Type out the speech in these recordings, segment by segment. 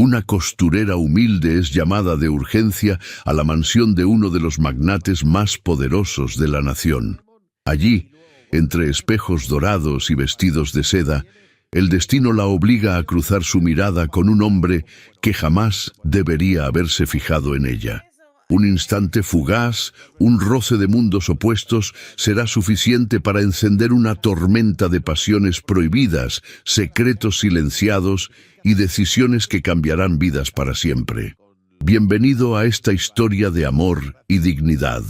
Una costurera humilde es llamada de urgencia a la mansión de uno de los magnates más poderosos de la nación. Allí, entre espejos dorados y vestidos de seda, el destino la obliga a cruzar su mirada con un hombre que jamás debería haberse fijado en ella. Un instante fugaz, un roce de mundos opuestos, será suficiente para encender una tormenta de pasiones prohibidas, secretos silenciados y decisiones que cambiarán vidas para siempre. Bienvenido a esta historia de amor y dignidad.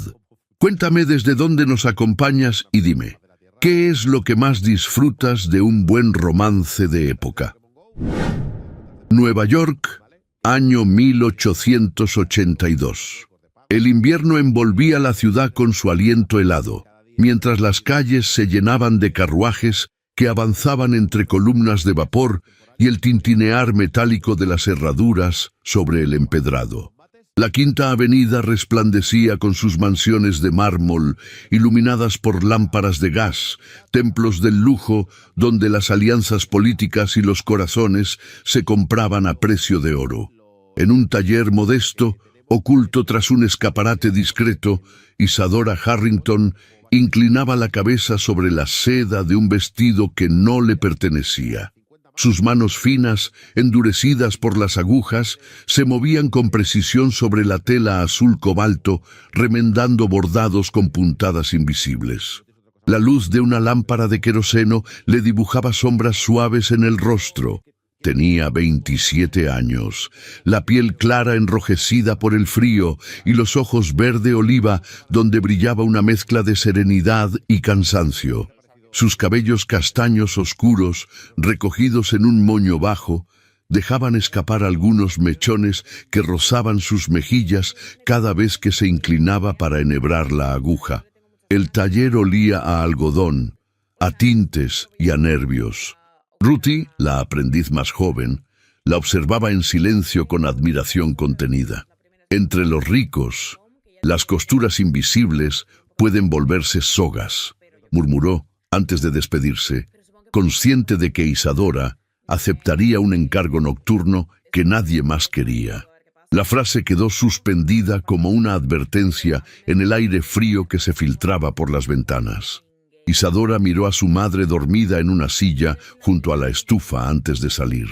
Cuéntame desde dónde nos acompañas y dime, ¿qué es lo que más disfrutas de un buen romance de época? Nueva York, año 1882. El invierno envolvía la ciudad con su aliento helado, mientras las calles se llenaban de carruajes que avanzaban entre columnas de vapor y el tintinear metálico de las herraduras sobre el empedrado. La Quinta Avenida resplandecía con sus mansiones de mármol, iluminadas por lámparas de gas, templos del lujo donde las alianzas políticas y los corazones se compraban a precio de oro. En un taller modesto, oculto tras un escaparate discreto, Isadora Harrington inclinaba la cabeza sobre la seda de un vestido que no le pertenecía. Sus manos finas, endurecidas por las agujas, se movían con precisión sobre la tela azul cobalto, remendando bordados con puntadas invisibles. La luz de una lámpara de queroseno le dibujaba sombras suaves en el rostro. Tenía 27 años, la piel clara enrojecida por el frío y los ojos verde oliva donde brillaba una mezcla de serenidad y cansancio. Sus cabellos castaños oscuros, recogidos en un moño bajo, dejaban escapar algunos mechones que rozaban sus mejillas cada vez que se inclinaba para enhebrar la aguja. El taller olía a algodón, a tintes y a nervios. Ruthie, la aprendiz más joven, la observaba en silencio con admiración contenida. Entre los ricos, las costuras invisibles pueden volverse sogas, murmuró antes de despedirse, consciente de que Isadora aceptaría un encargo nocturno que nadie más quería. La frase quedó suspendida como una advertencia en el aire frío que se filtraba por las ventanas. Isadora miró a su madre dormida en una silla junto a la estufa antes de salir.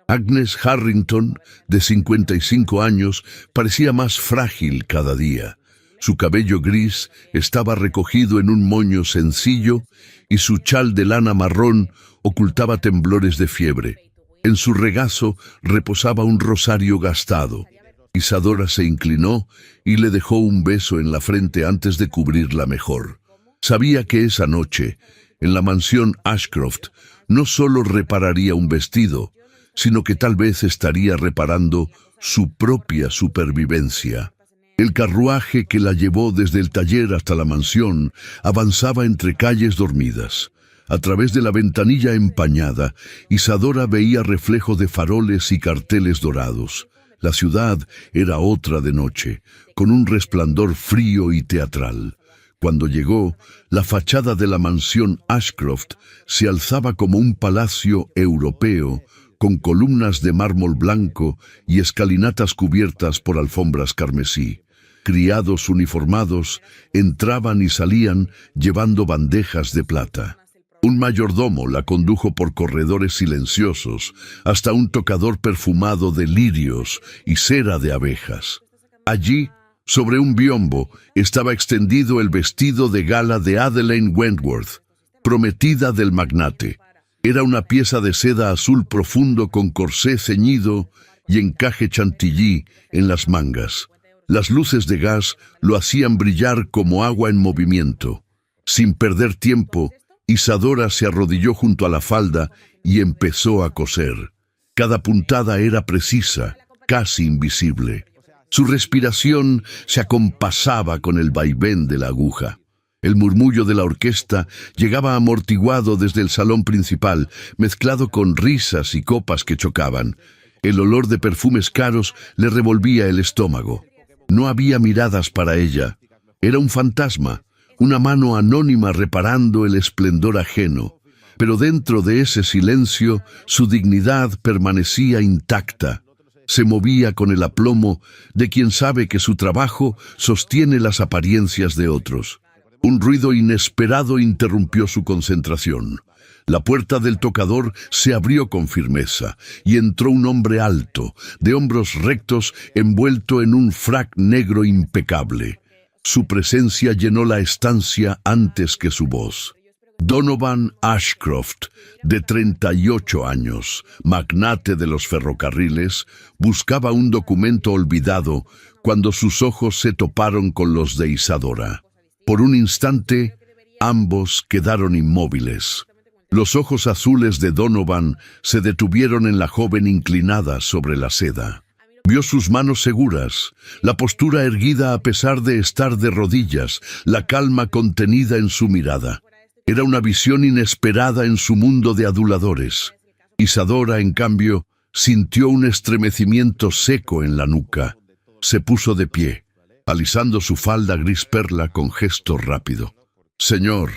Agnes Harrington, de 55 años, parecía más frágil cada día. Su cabello gris estaba recogido en un moño sencillo y su chal de lana marrón ocultaba temblores de fiebre. En su regazo reposaba un rosario gastado. Isadora se inclinó y le dejó un beso en la frente antes de cubrirla mejor. Sabía que esa noche, en la mansión Ashcroft, no solo repararía un vestido, sino que tal vez estaría reparando su propia supervivencia. El carruaje que la llevó desde el taller hasta la mansión avanzaba entre calles dormidas. A través de la ventanilla empañada, Isadora veía reflejo de faroles y carteles dorados. La ciudad era otra de noche, con un resplandor frío y teatral. Cuando llegó, la fachada de la mansión Ashcroft se alzaba como un palacio europeo, con columnas de mármol blanco y escalinatas cubiertas por alfombras carmesí. Criados uniformados entraban y salían llevando bandejas de plata. Un mayordomo la condujo por corredores silenciosos hasta un tocador perfumado de lirios y cera de abejas. Allí, sobre un biombo, estaba extendido el vestido de gala de Adelaide Wentworth, prometida del magnate. Era una pieza de seda azul profundo con corsé ceñido y encaje chantilly en las mangas. Las luces de gas lo hacían brillar como agua en movimiento. Sin perder tiempo, Isadora se arrodilló junto a la falda y empezó a coser. Cada puntada era precisa, casi invisible. Su respiración se acompasaba con el vaivén de la aguja. El murmullo de la orquesta llegaba amortiguado desde el salón principal, mezclado con risas y copas que chocaban. El olor de perfumes caros le revolvía el estómago. No había miradas para ella. Era un fantasma, una mano anónima reparando el esplendor ajeno. Pero dentro de ese silencio, su dignidad permanecía intacta. Se movía con el aplomo de quien sabe que su trabajo sostiene las apariencias de otros. Un ruido inesperado interrumpió su concentración. La puerta del tocador se abrió con firmeza y entró un hombre alto, de hombros rectos, envuelto en un frac negro impecable. Su presencia llenó la estancia antes que su voz. Donovan Ashcroft, de 38 años, magnate de los ferrocarriles, buscaba un documento olvidado cuando sus ojos se toparon con los de Isadora. Por un instante, ambos quedaron inmóviles. Los ojos azules de Donovan se detuvieron en la joven inclinada sobre la seda. Vio sus manos seguras, la postura erguida a pesar de estar de rodillas, la calma contenida en su mirada. Era una visión inesperada en su mundo de aduladores. Isadora, en cambio, sintió un estremecimiento seco en la nuca. Se puso de pie, alisando su falda gris perla con gesto rápido. «Señor»,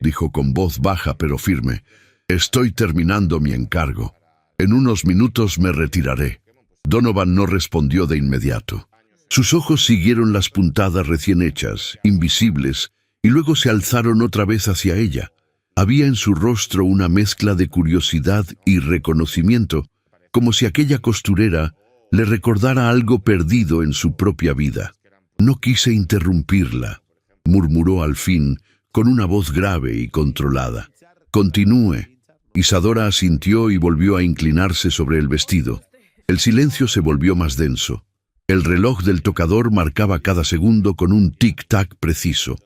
dijo con voz baja pero firme, «estoy terminando mi encargo. En unos minutos me retiraré». Donovan no respondió de inmediato. Sus ojos siguieron las puntadas recién hechas, invisibles, y luego se alzaron otra vez hacia ella. Había en su rostro una mezcla de curiosidad y reconocimiento, como si aquella costurera le recordara algo perdido en su propia vida. «No quise interrumpirla», murmuró al fin, con una voz grave y controlada. «Continúe». Isadora asintió y volvió a inclinarse sobre el vestido. El silencio se volvió más denso. El reloj del tocador marcaba cada segundo con un tic-tac preciso.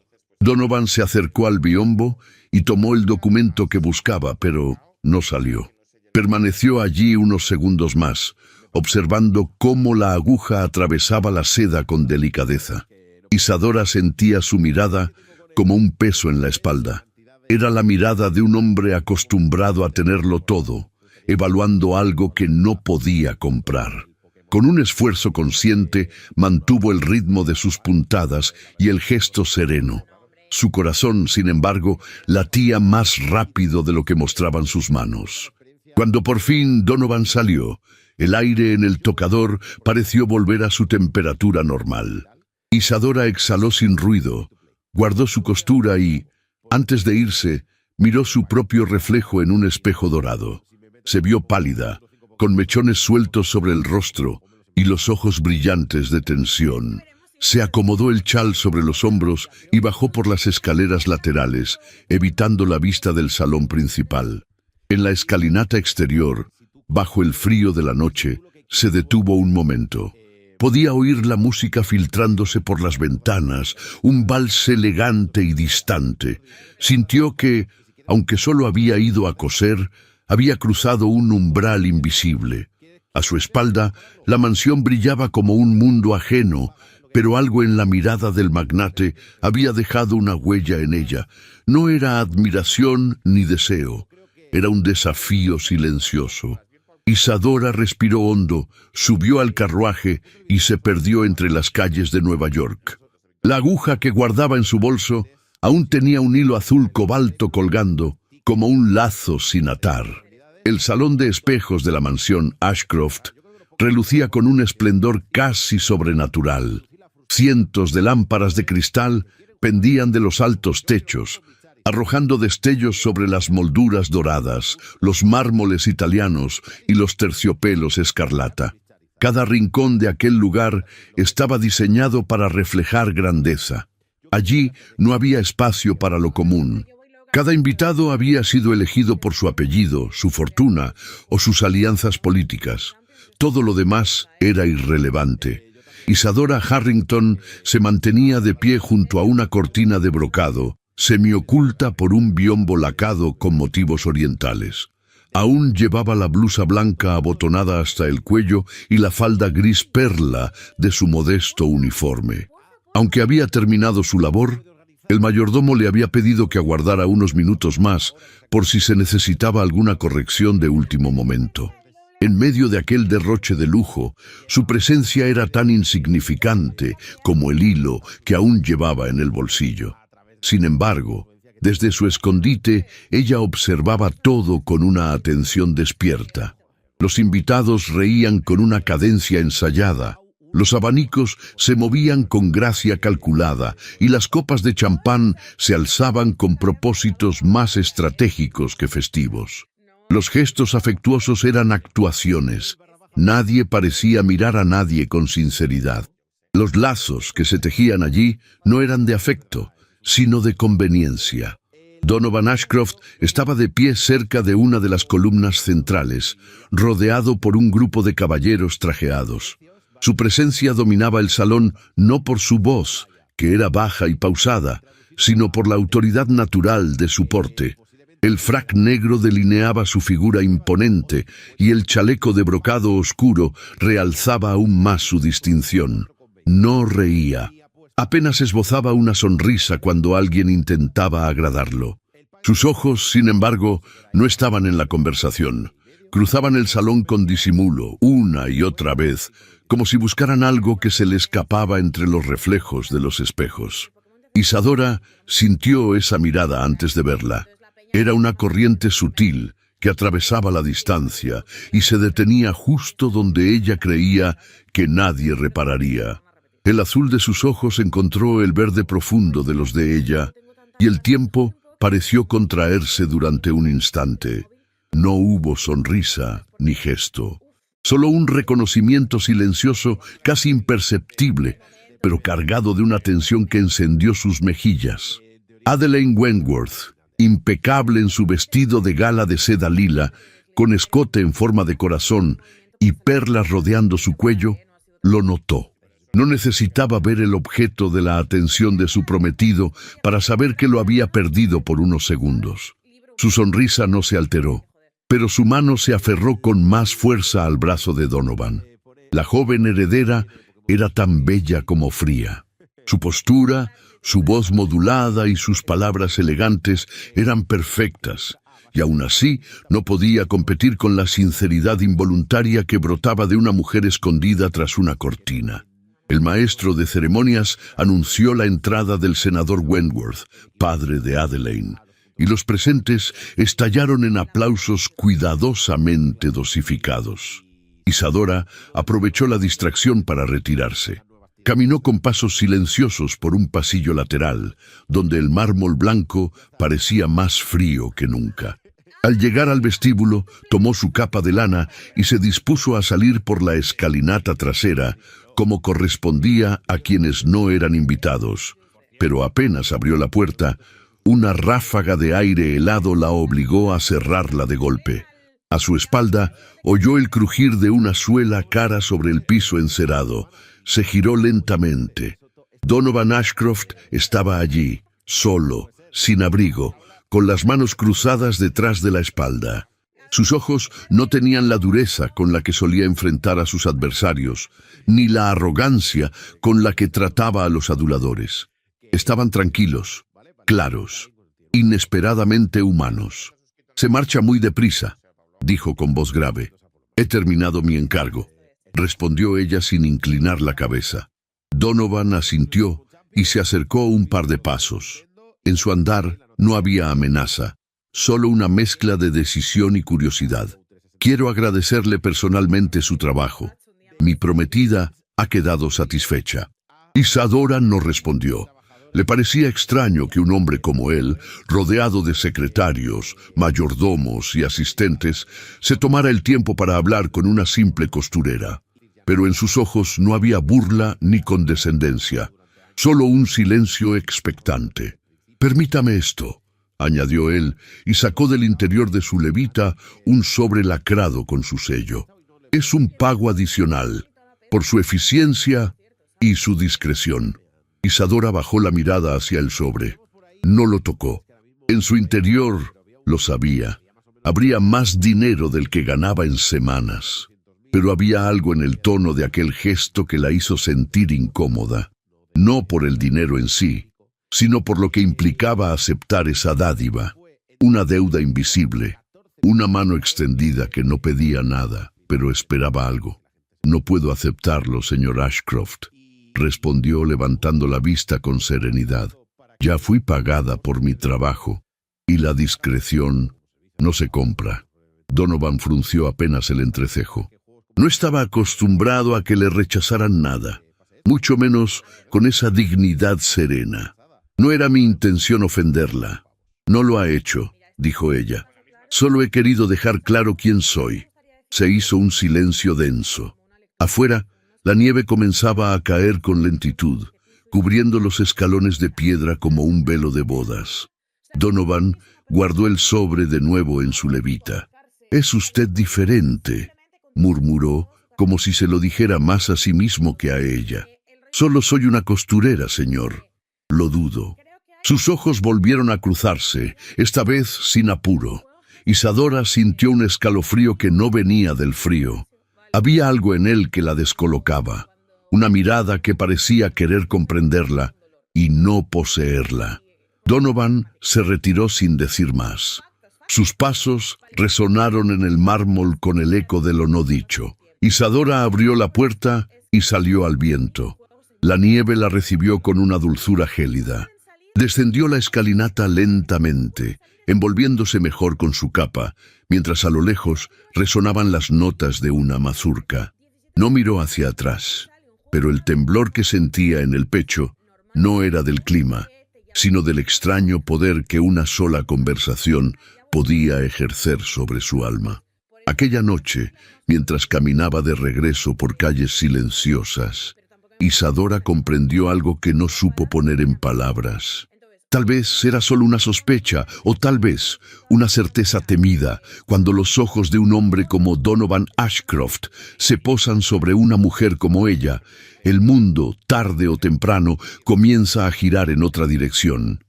Donovan se acercó al biombo y tomó el documento que buscaba, pero no salió. Permaneció allí unos segundos más, observando cómo la aguja atravesaba la seda con delicadeza. Isadora sentía su mirada como un peso en la espalda. Era la mirada de un hombre acostumbrado a tenerlo todo, evaluando algo que no podía comprar. Con un esfuerzo consciente, mantuvo el ritmo de sus puntadas y el gesto sereno. Su corazón, sin embargo, latía más rápido de lo que mostraban sus manos. Cuando por fin Donovan salió, el aire en el tocador pareció volver a su temperatura normal. Isadora exhaló sin ruido, guardó su costura y, antes de irse, miró su propio reflejo en un espejo dorado. Se vio pálida, con mechones sueltos sobre el rostro y los ojos brillantes de tensión. Se acomodó el chal sobre los hombros y bajó por las escaleras laterales, evitando la vista del salón principal. En la escalinata exterior, bajo el frío de la noche, se detuvo un momento. Podía oír la música filtrándose por las ventanas, un vals elegante y distante. Sintió que, aunque solo había ido a coser, había cruzado un umbral invisible. A su espalda, la mansión brillaba como un mundo ajeno, pero algo en la mirada del magnate había dejado una huella en ella. No era admiración ni deseo, era un desafío silencioso. Isadora respiró hondo, subió al carruaje y se perdió entre las calles de Nueva York. La aguja que guardaba en su bolso aún tenía un hilo azul cobalto colgando, como un lazo sin atar. El salón de espejos de la mansión Ashcroft relucía con un esplendor casi sobrenatural. Cientos de lámparas de cristal pendían de los altos techos, arrojando destellos sobre las molduras doradas, los mármoles italianos y los terciopelos escarlata. Cada rincón de aquel lugar estaba diseñado para reflejar grandeza. Allí no había espacio para lo común. Cada invitado había sido elegido por su apellido, su fortuna o sus alianzas políticas. Todo lo demás era irrelevante. Isadora Harrington se mantenía de pie junto a una cortina de brocado, semioculta por un biombo lacado con motivos orientales. Aún llevaba la blusa blanca abotonada hasta el cuello y la falda gris perla de su modesto uniforme. Aunque había terminado su labor, el mayordomo le había pedido que aguardara unos minutos más por si se necesitaba alguna corrección de último momento. En medio de aquel derroche de lujo, su presencia era tan insignificante como el hilo que aún llevaba en el bolsillo. Sin embargo, desde su escondite, ella observaba todo con una atención despierta. Los invitados reían con una cadencia ensayada. Los abanicos se movían con gracia calculada y las copas de champán se alzaban con propósitos más estratégicos que festivos. Los gestos afectuosos eran actuaciones. Nadie parecía mirar a nadie con sinceridad. Los lazos que se tejían allí no eran de afecto, sino de conveniencia. Donovan Ashcroft estaba de pie cerca de una de las columnas centrales, rodeado por un grupo de caballeros trajeados. Su presencia dominaba el salón no por su voz, que era baja y pausada, sino por la autoridad natural de su porte. El frac negro delineaba su figura imponente y el chaleco de brocado oscuro realzaba aún más su distinción. No reía. Apenas esbozaba una sonrisa cuando alguien intentaba agradarlo. Sus ojos, sin embargo, no estaban en la conversación. Cruzaban el salón con disimulo, una y otra vez, como si buscaran algo que se le escapaba entre los reflejos de los espejos. Isadora sintió esa mirada antes de verla. Era una corriente sutil que atravesaba la distancia y se detenía justo donde ella creía que nadie repararía. El azul de sus ojos encontró el verde profundo de los de ella, y el tiempo pareció contraerse durante un instante. No hubo sonrisa ni gesto, solo un reconocimiento silencioso, casi imperceptible, pero cargado de una tensión que encendió sus mejillas. Adelaide Wentworth, impecable en su vestido de gala de seda lila, con escote en forma de corazón y perlas rodeando su cuello, lo notó. No necesitaba ver el objeto de la atención de su prometido para saber que lo había perdido por unos segundos. Su sonrisa no se alteró, pero su mano se aferró con más fuerza al brazo de Donovan. La joven heredera era tan bella como fría. Su postura, su voz modulada y sus palabras elegantes eran perfectas, y aún así no podía competir con la sinceridad involuntaria que brotaba de una mujer escondida tras una cortina. El maestro de ceremonias anunció la entrada del senador Wentworth, padre de Adelaide, y los presentes estallaron en aplausos cuidadosamente dosificados. Isadora aprovechó la distracción para retirarse. Caminó con pasos silenciosos por un pasillo lateral, donde el mármol blanco parecía más frío que nunca. Al llegar al vestíbulo, tomó su capa de lana y se dispuso a salir por la escalinata trasera, como correspondía a quienes no eran invitados. Pero apenas abrió la puerta, una ráfaga de aire helado la obligó a cerrarla de golpe. A su espalda oyó el crujir de una suela cara sobre el piso encerado. Se giró lentamente. Donovan Ashcroft estaba allí, solo, sin abrigo, con las manos cruzadas detrás de la espalda. Sus ojos no tenían la dureza con la que solía enfrentar a sus adversarios, ni la arrogancia con la que trataba a los aduladores. Estaban tranquilos, claros, inesperadamente humanos. «Se marcha muy deprisa», dijo con voz grave. «He terminado mi encargo», respondió ella sin inclinar la cabeza. Donovan asintió y se acercó un par de pasos. En su andar no había amenaza, solo una mezcla de decisión y curiosidad. «Quiero agradecerle personalmente su trabajo. Mi prometida ha quedado satisfecha». Isadora no respondió. Le parecía extraño que un hombre como él, rodeado de secretarios, mayordomos y asistentes, se tomara el tiempo para hablar con una simple costurera. Pero en sus ojos no había burla ni condescendencia, solo un silencio expectante. «Permítame esto», añadió él, y sacó del interior de su levita un sobre lacrado con su sello. «Es un pago adicional, por su eficiencia y su discreción». Isadora bajó la mirada hacia el sobre. No lo tocó. En su interior, lo sabía, habría más dinero del que ganaba en semanas. Pero había algo en el tono de aquel gesto que la hizo sentir incómoda. No por el dinero en sí, sino por lo que implicaba aceptar esa dádiva. Una deuda invisible, una mano extendida que no pedía nada, pero esperaba algo. «No puedo aceptarlo, señor Ashcroft», respondió levantando la vista con serenidad. «Ya fui pagada por mi trabajo, y la discreción no se compra». Donovan frunció apenas el entrecejo. No estaba acostumbrado a que le rechazaran nada, mucho menos con esa dignidad serena. No era mi intención ofenderla. No lo ha hecho, dijo ella. Solo he querido dejar claro quién soy. Se hizo un silencio denso. Afuera, la nieve comenzaba a caer con lentitud, cubriendo los escalones de piedra como un velo de bodas. Donovan guardó el sobre de nuevo en su levita. «Es usted diferente», murmuró, como si se lo dijera más a sí mismo que a ella. «Solo soy una costurera, señor». «Lo dudo». Sus ojos volvieron a cruzarse, esta vez sin apuro. Isadora sintió un escalofrío que no venía del frío. Había algo en él que la descolocaba, una mirada que parecía querer comprenderla y no poseerla. Donovan se retiró sin decir más. Sus pasos resonaron en el mármol con el eco de lo no dicho. Isadora abrió la puerta y salió al viento. La nieve la recibió con una dulzura gélida. Descendió la escalinata lentamente, envolviéndose mejor con su capa, mientras a lo lejos resonaban las notas de una mazurca. No miró hacia atrás, pero el temblor que sentía en el pecho no era del clima, sino del extraño poder que una sola conversación podía ejercer sobre su alma. Aquella noche, mientras caminaba de regreso por calles silenciosas, Isadora comprendió algo que no supo poner en palabras. Tal vez era solo una sospecha, o tal vez una certeza temida, cuando los ojos de un hombre como Donovan Ashcroft se posan sobre una mujer como ella. El mundo, tarde o temprano, comienza a girar en otra dirección.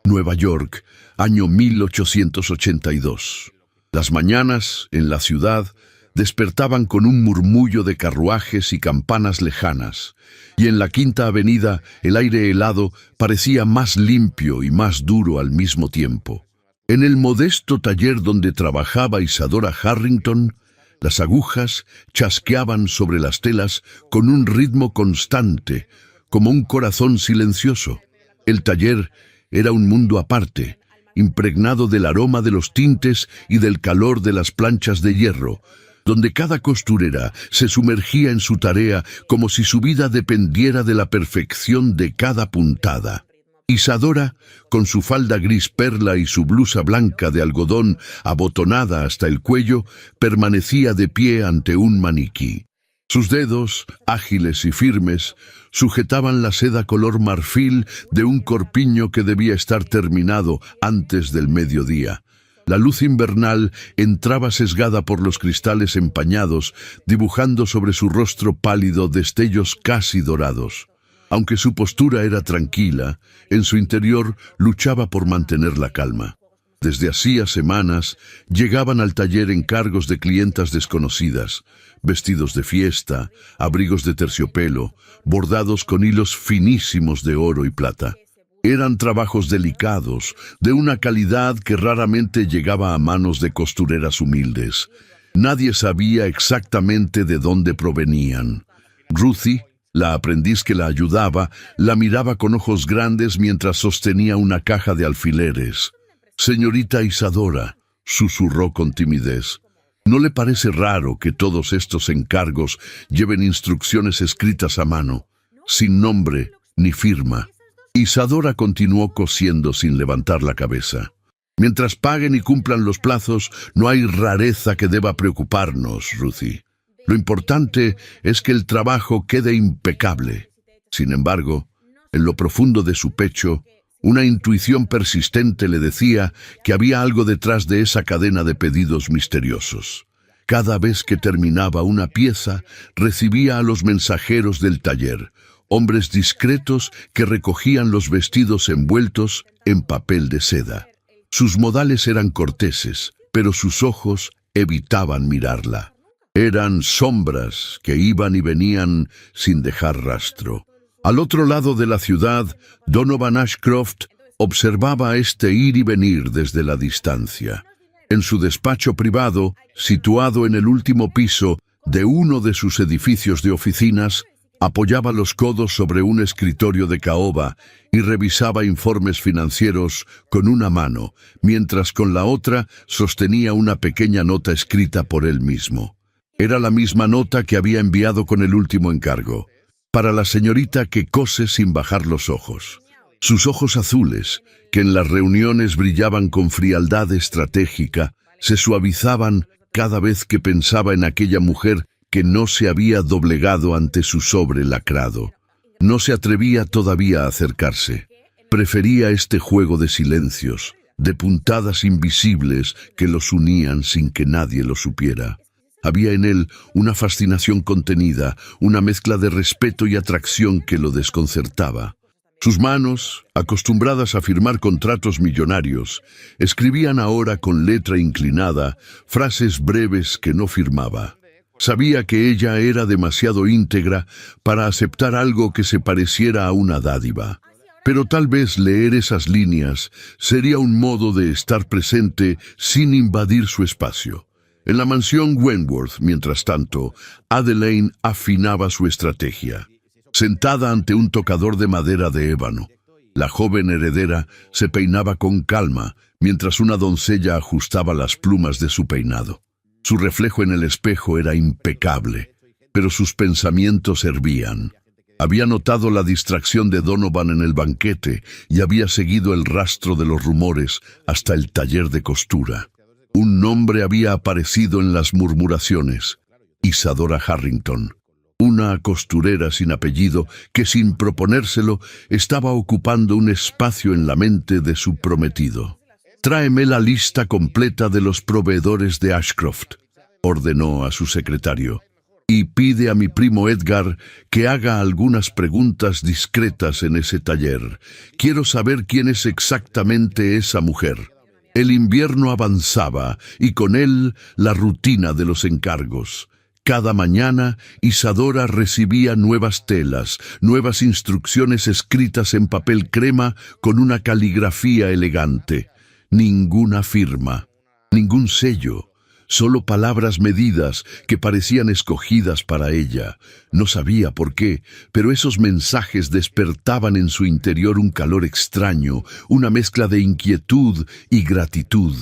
Nueva York, año 1882. Las mañanas, en la ciudad, despertaban con un murmullo de carruajes y campanas lejanas, y en la Quinta Avenida el aire helado parecía más limpio y más duro al mismo tiempo. En el modesto taller donde trabajaba Isadora Harrington, las agujas chasqueaban sobre las telas con un ritmo constante, como un corazón silencioso. El taller era un mundo aparte, impregnado del aroma de los tintes y del calor de las planchas de hierro, donde cada costurera se sumergía en su tarea como si su vida dependiera de la perfección de cada puntada. Isadora, con su falda gris perla y su blusa blanca de algodón abotonada hasta el cuello, permanecía de pie ante un maniquí. Sus dedos, ágiles y firmes, sujetaban la seda color marfil de un corpiño que debía estar terminado antes del mediodía. La luz invernal entraba sesgada por los cristales empañados, dibujando sobre su rostro pálido destellos casi dorados. Aunque su postura era tranquila, en su interior luchaba por mantener la calma. Desde hacía semanas llegaban al taller encargos de clientas desconocidas, vestidos de fiesta, abrigos de terciopelo, bordados con hilos finísimos de oro y plata. Eran trabajos delicados, de una calidad que raramente llegaba a manos de costureras humildes. Nadie sabía exactamente de dónde provenían. Ruthie, la aprendiz que la ayudaba, la miraba con ojos grandes mientras sostenía una caja de alfileres. «Señorita Isadora», susurró con timidez, «¿no le parece raro que todos estos encargos lleven instrucciones escritas a mano, sin nombre ni firma?» Isadora continuó cosiendo sin levantar la cabeza. «Mientras paguen y cumplan los plazos, no hay rareza que deba preocuparnos, Ruthie. Lo importante es que el trabajo quede impecable». Sin embargo, en lo profundo de su pecho, una intuición persistente le decía que había algo detrás de esa cadena de pedidos misteriosos. Cada vez que terminaba una pieza, recibía a los mensajeros del taller, hombres discretos que recogían los vestidos envueltos en papel de seda. Sus modales eran corteses, pero sus ojos evitaban mirarla. Eran sombras que iban y venían sin dejar rastro. Al otro lado de la ciudad, Donovan Ashcroft observaba este ir y venir desde la distancia. En su despacho privado, situado en el último piso de uno de sus edificios de oficinas, Apoyaba los codos sobre un escritorio de caoba y revisaba informes financieros con una mano, mientras con la otra sostenía una pequeña nota escrita por él mismo. Era la misma nota que había enviado con el último encargo, para la señorita que cose sin bajar los ojos. Sus ojos azules, que en las reuniones brillaban con frialdad estratégica, se suavizaban cada vez que pensaba en aquella mujer que no se había doblegado ante su sobre lacrado. No se atrevía todavía a acercarse. Prefería este juego de silencios, de puntadas invisibles que los unían sin que nadie lo supiera. Había en él una fascinación contenida, una mezcla de respeto y atracción que lo desconcertaba. Sus manos, acostumbradas a firmar contratos millonarios, escribían ahora con letra inclinada frases breves que no firmaba. Sabía que ella era demasiado íntegra para aceptar algo que se pareciera a una dádiva. Pero tal vez leer esas líneas sería un modo de estar presente sin invadir su espacio. En la mansión Wentworth, mientras tanto, Adelaide afinaba su estrategia. Sentada ante un tocador de madera de ébano, la joven heredera se peinaba con calma mientras una doncella ajustaba las plumas de su peinado. Su reflejo en el espejo era impecable, pero sus pensamientos hervían. Había notado la distracción de Donovan en el banquete y había seguido el rastro de los rumores hasta el taller de costura. Un nombre había aparecido en las murmuraciones: Isadora Harrington, una costurera sin apellido que, sin proponérselo, estaba ocupando un espacio en la mente de su prometido. «Tráeme la lista completa de los proveedores de Ashcroft», ordenó a su secretario, «y pide a mi primo Edgar que haga algunas preguntas discretas en ese taller. Quiero saber quién es exactamente esa mujer». El invierno avanzaba y con él la rutina de los encargos. Cada mañana Isadora recibía nuevas telas, nuevas instrucciones escritas en papel crema con una caligrafía elegante. Ninguna firma, ningún sello, solo palabras medidas que parecían escogidas para ella. No sabía por qué, pero esos mensajes despertaban en su interior un calor extraño, una mezcla de inquietud y gratitud.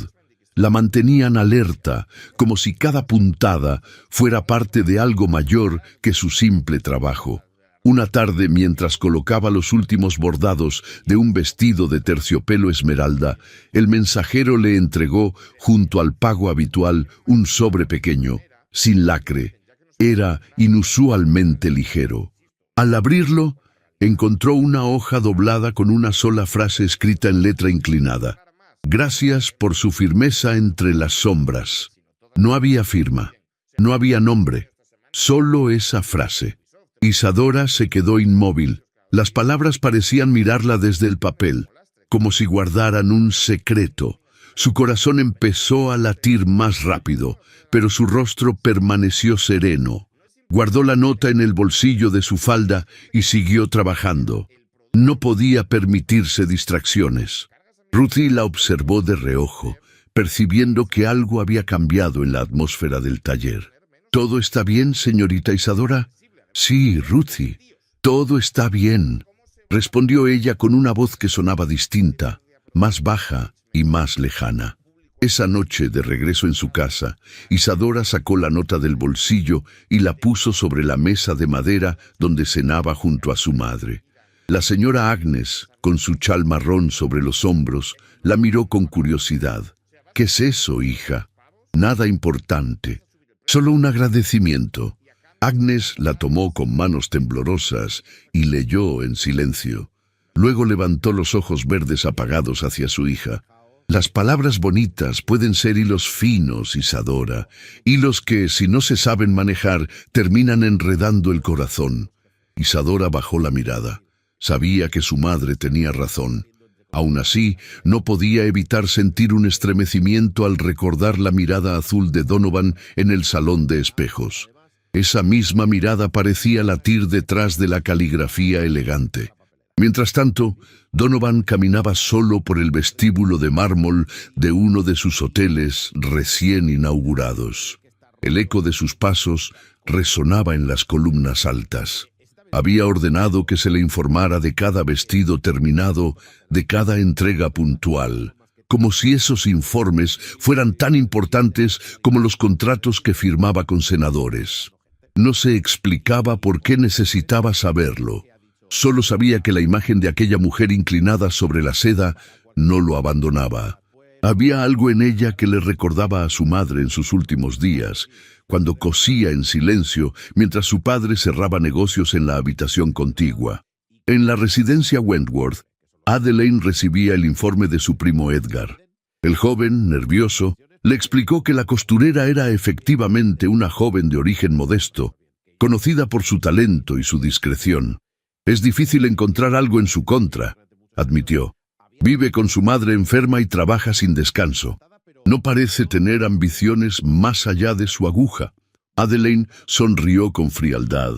La mantenían alerta, como si cada puntada fuera parte de algo mayor que su simple trabajo. Una tarde, mientras colocaba los últimos bordados de un vestido de terciopelo esmeralda, el mensajero le entregó, junto al pago habitual, un sobre pequeño, sin lacre. Era inusualmente ligero. Al abrirlo, encontró una hoja doblada con una sola frase escrita en letra inclinada: «Gracias por su firmeza entre las sombras». No había firma, no había nombre, solo esa frase. Isadora se quedó inmóvil. Las palabras parecían mirarla desde el papel, como si guardaran un secreto. Su corazón empezó a latir más rápido, pero su rostro permaneció sereno. Guardó la nota en el bolsillo de su falda y siguió trabajando. No podía permitirse distracciones. Ruthie la observó de reojo, percibiendo que algo había cambiado en la atmósfera del taller. «¿Todo está bien, señorita Isadora?» «Sí, Ruthie, todo está bien», respondió ella con una voz que sonaba distinta, más baja y más lejana. Esa noche, de regreso en su casa, Isadora sacó la nota del bolsillo y la puso sobre la mesa de madera donde cenaba junto a su madre. La señora Agnes, con su chal marrón sobre los hombros, la miró con curiosidad. «¿Qué es eso, hija?» «Nada importante, solo un agradecimiento». Agnes la tomó con manos temblorosas y leyó en silencio. Luego levantó los ojos verdes apagados hacia su hija. «Las palabras bonitas pueden ser hilos finos, Isadora, hilos que, si no se saben manejar, terminan enredando el corazón». Isadora bajó la mirada. Sabía que su madre tenía razón. Aún así, no podía evitar sentir un estremecimiento al recordar la mirada azul de Donovan en el salón de espejos. Esa misma mirada parecía latir detrás de la caligrafía elegante. Mientras tanto, Donovan caminaba solo por el vestíbulo de mármol de uno de sus hoteles recién inaugurados. El eco de sus pasos resonaba en las columnas altas. Había ordenado que se le informara de cada vestido terminado, de cada entrega puntual, como si esos informes fueran tan importantes como los contratos que firmaba con senadores. No se explicaba por qué necesitaba saberlo. Solo sabía que la imagen de aquella mujer inclinada sobre la seda no lo abandonaba. Había algo en ella que le recordaba a su madre en sus últimos días, cuando cosía en silencio mientras su padre cerraba negocios en la habitación contigua. En la residencia Wentworth, Adelaide recibía el informe de su primo Edgar. El joven, nervioso, le explicó que la costurera era efectivamente una joven de origen modesto, conocida por su talento y su discreción. «Es difícil encontrar algo en su contra», admitió. «Vive con su madre enferma y trabaja sin descanso. No parece tener ambiciones más allá de su aguja». Adelaide sonrió con frialdad.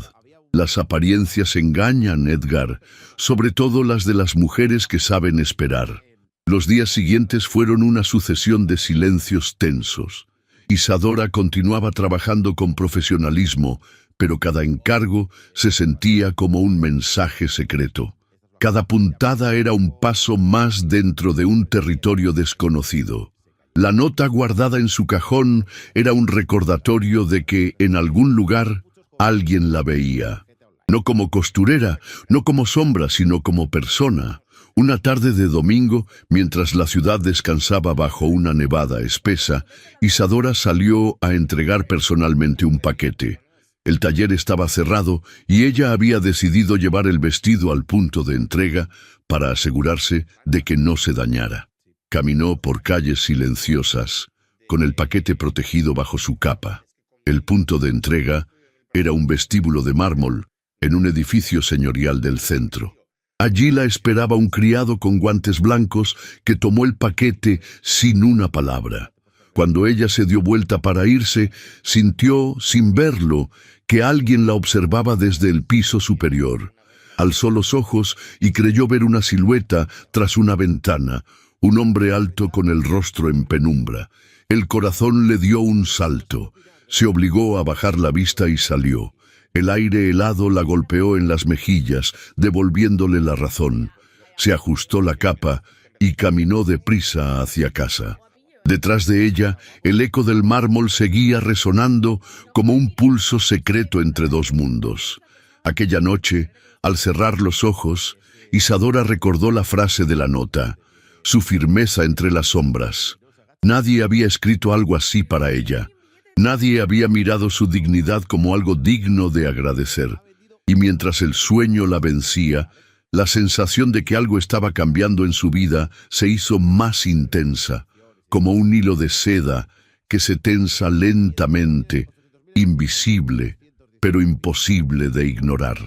«Las apariencias engañan, Edgar, sobre todo las de las mujeres que saben esperar». Los días siguientes fueron una sucesión de silencios tensos. Isadora continuaba trabajando con profesionalismo, pero cada encargo se sentía como un mensaje secreto. Cada puntada era un paso más dentro de un territorio desconocido. La nota guardada en su cajón era un recordatorio de que, en algún lugar, alguien la veía. No como costurera, no como sombra, sino como persona. Una tarde de domingo, mientras la ciudad descansaba bajo una nevada espesa, Isadora salió a entregar personalmente un paquete. El taller estaba cerrado y ella había decidido llevar el vestido al punto de entrega para asegurarse de que no se dañara. Caminó por calles silenciosas, con el paquete protegido bajo su capa. El punto de entrega era un vestíbulo de mármol en un edificio señorial del centro. Allí la esperaba un criado con guantes blancos que tomó el paquete sin una palabra. Cuando ella se dio vuelta para irse, sintió, sin verlo, que alguien la observaba desde el piso superior. Alzó los ojos y creyó ver una silueta tras una ventana, un hombre alto con el rostro en penumbra. El corazón le dio un salto. Se obligó a bajar la vista y salió. El aire helado la golpeó en las mejillas, devolviéndole la razón. Se ajustó la capa y caminó deprisa hacia casa. Detrás de ella, el eco del mármol seguía resonando como un pulso secreto entre dos mundos. Aquella noche, al cerrar los ojos, Isadora recordó la frase de la nota, su firmeza entre las sombras. Nadie había escrito algo así para ella. Nadie había mirado su dignidad como algo digno de agradecer. Y mientras el sueño la vencía, la sensación de que algo estaba cambiando en su vida se hizo más intensa, como un hilo de seda que se tensa lentamente, invisible, pero imposible de ignorar.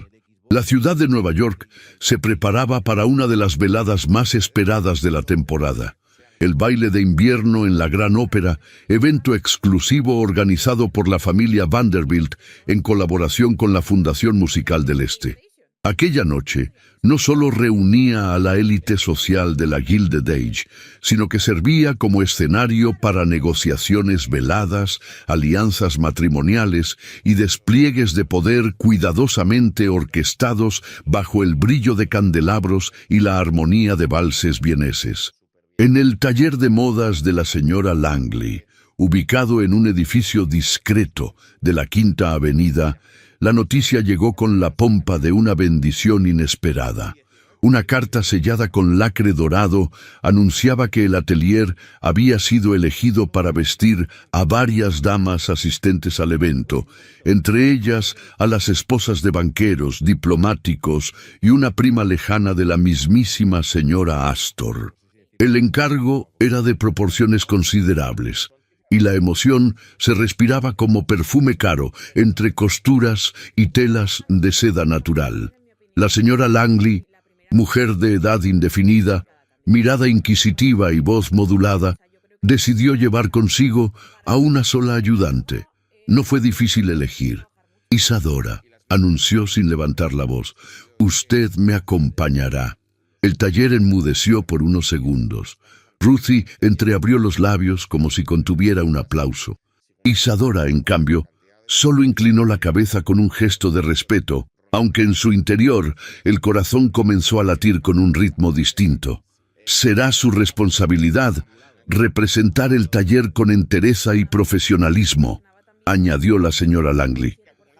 La ciudad de Nueva York se preparaba para una de las veladas más esperadas de la temporada. El baile de invierno en la Gran Ópera, evento exclusivo organizado por la familia Vanderbilt en colaboración con la Fundación Musical del Este. Aquella noche no solo reunía a la élite social de la Gilded Age, sino que servía como escenario para negociaciones veladas, alianzas matrimoniales y despliegues de poder cuidadosamente orquestados bajo el brillo de candelabros y la armonía de valses vieneses. En el taller de modas de la señora Langley, ubicado en un edificio discreto de la Quinta Avenida, la noticia llegó con la pompa de una bendición inesperada. Una carta sellada con lacre dorado anunciaba que el atelier había sido elegido para vestir a varias damas asistentes al evento, entre ellas a las esposas de banqueros, diplomáticos y una prima lejana de la mismísima señora Astor. El encargo era de proporciones considerables, y la emoción se respiraba como perfume caro entre costuras y telas de seda natural. La señora Langley, mujer de edad indefinida, mirada inquisitiva y voz modulada, decidió llevar consigo a una sola ayudante. No fue difícil elegir. Isadora, anunció sin levantar la voz, «Usted me acompañará». El taller enmudeció por unos segundos. Ruthie entreabrió los labios como si contuviera un aplauso. Isadora, en cambio, solo inclinó la cabeza con un gesto de respeto, aunque en su interior el corazón comenzó a latir con un ritmo distinto. Será su responsabilidad representar el taller con entereza y profesionalismo, añadió la señora Langley.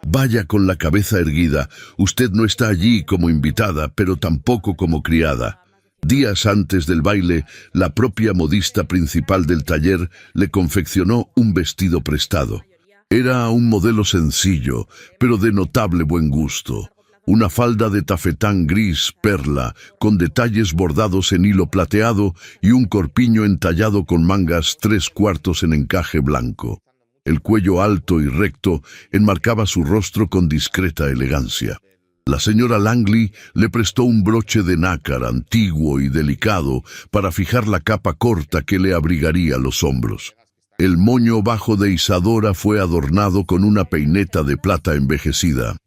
Vaya con la cabeza erguida, usted no está allí como invitada, pero tampoco como criada. Días antes del baile, la propia modista principal del taller le confeccionó un vestido prestado. Era un modelo sencillo, pero de notable buen gusto. Una falda de tafetán gris perla, con detalles bordados en hilo plateado y un corpiño entallado con mangas 3/4 en encaje blanco. El cuello alto y recto enmarcaba su rostro con discreta elegancia. La señora Langley le prestó un broche de nácar antiguo y delicado para fijar la capa corta que le abrigaría los hombros. El moño bajo de Isadora fue adornado con una peineta de plata envejecida.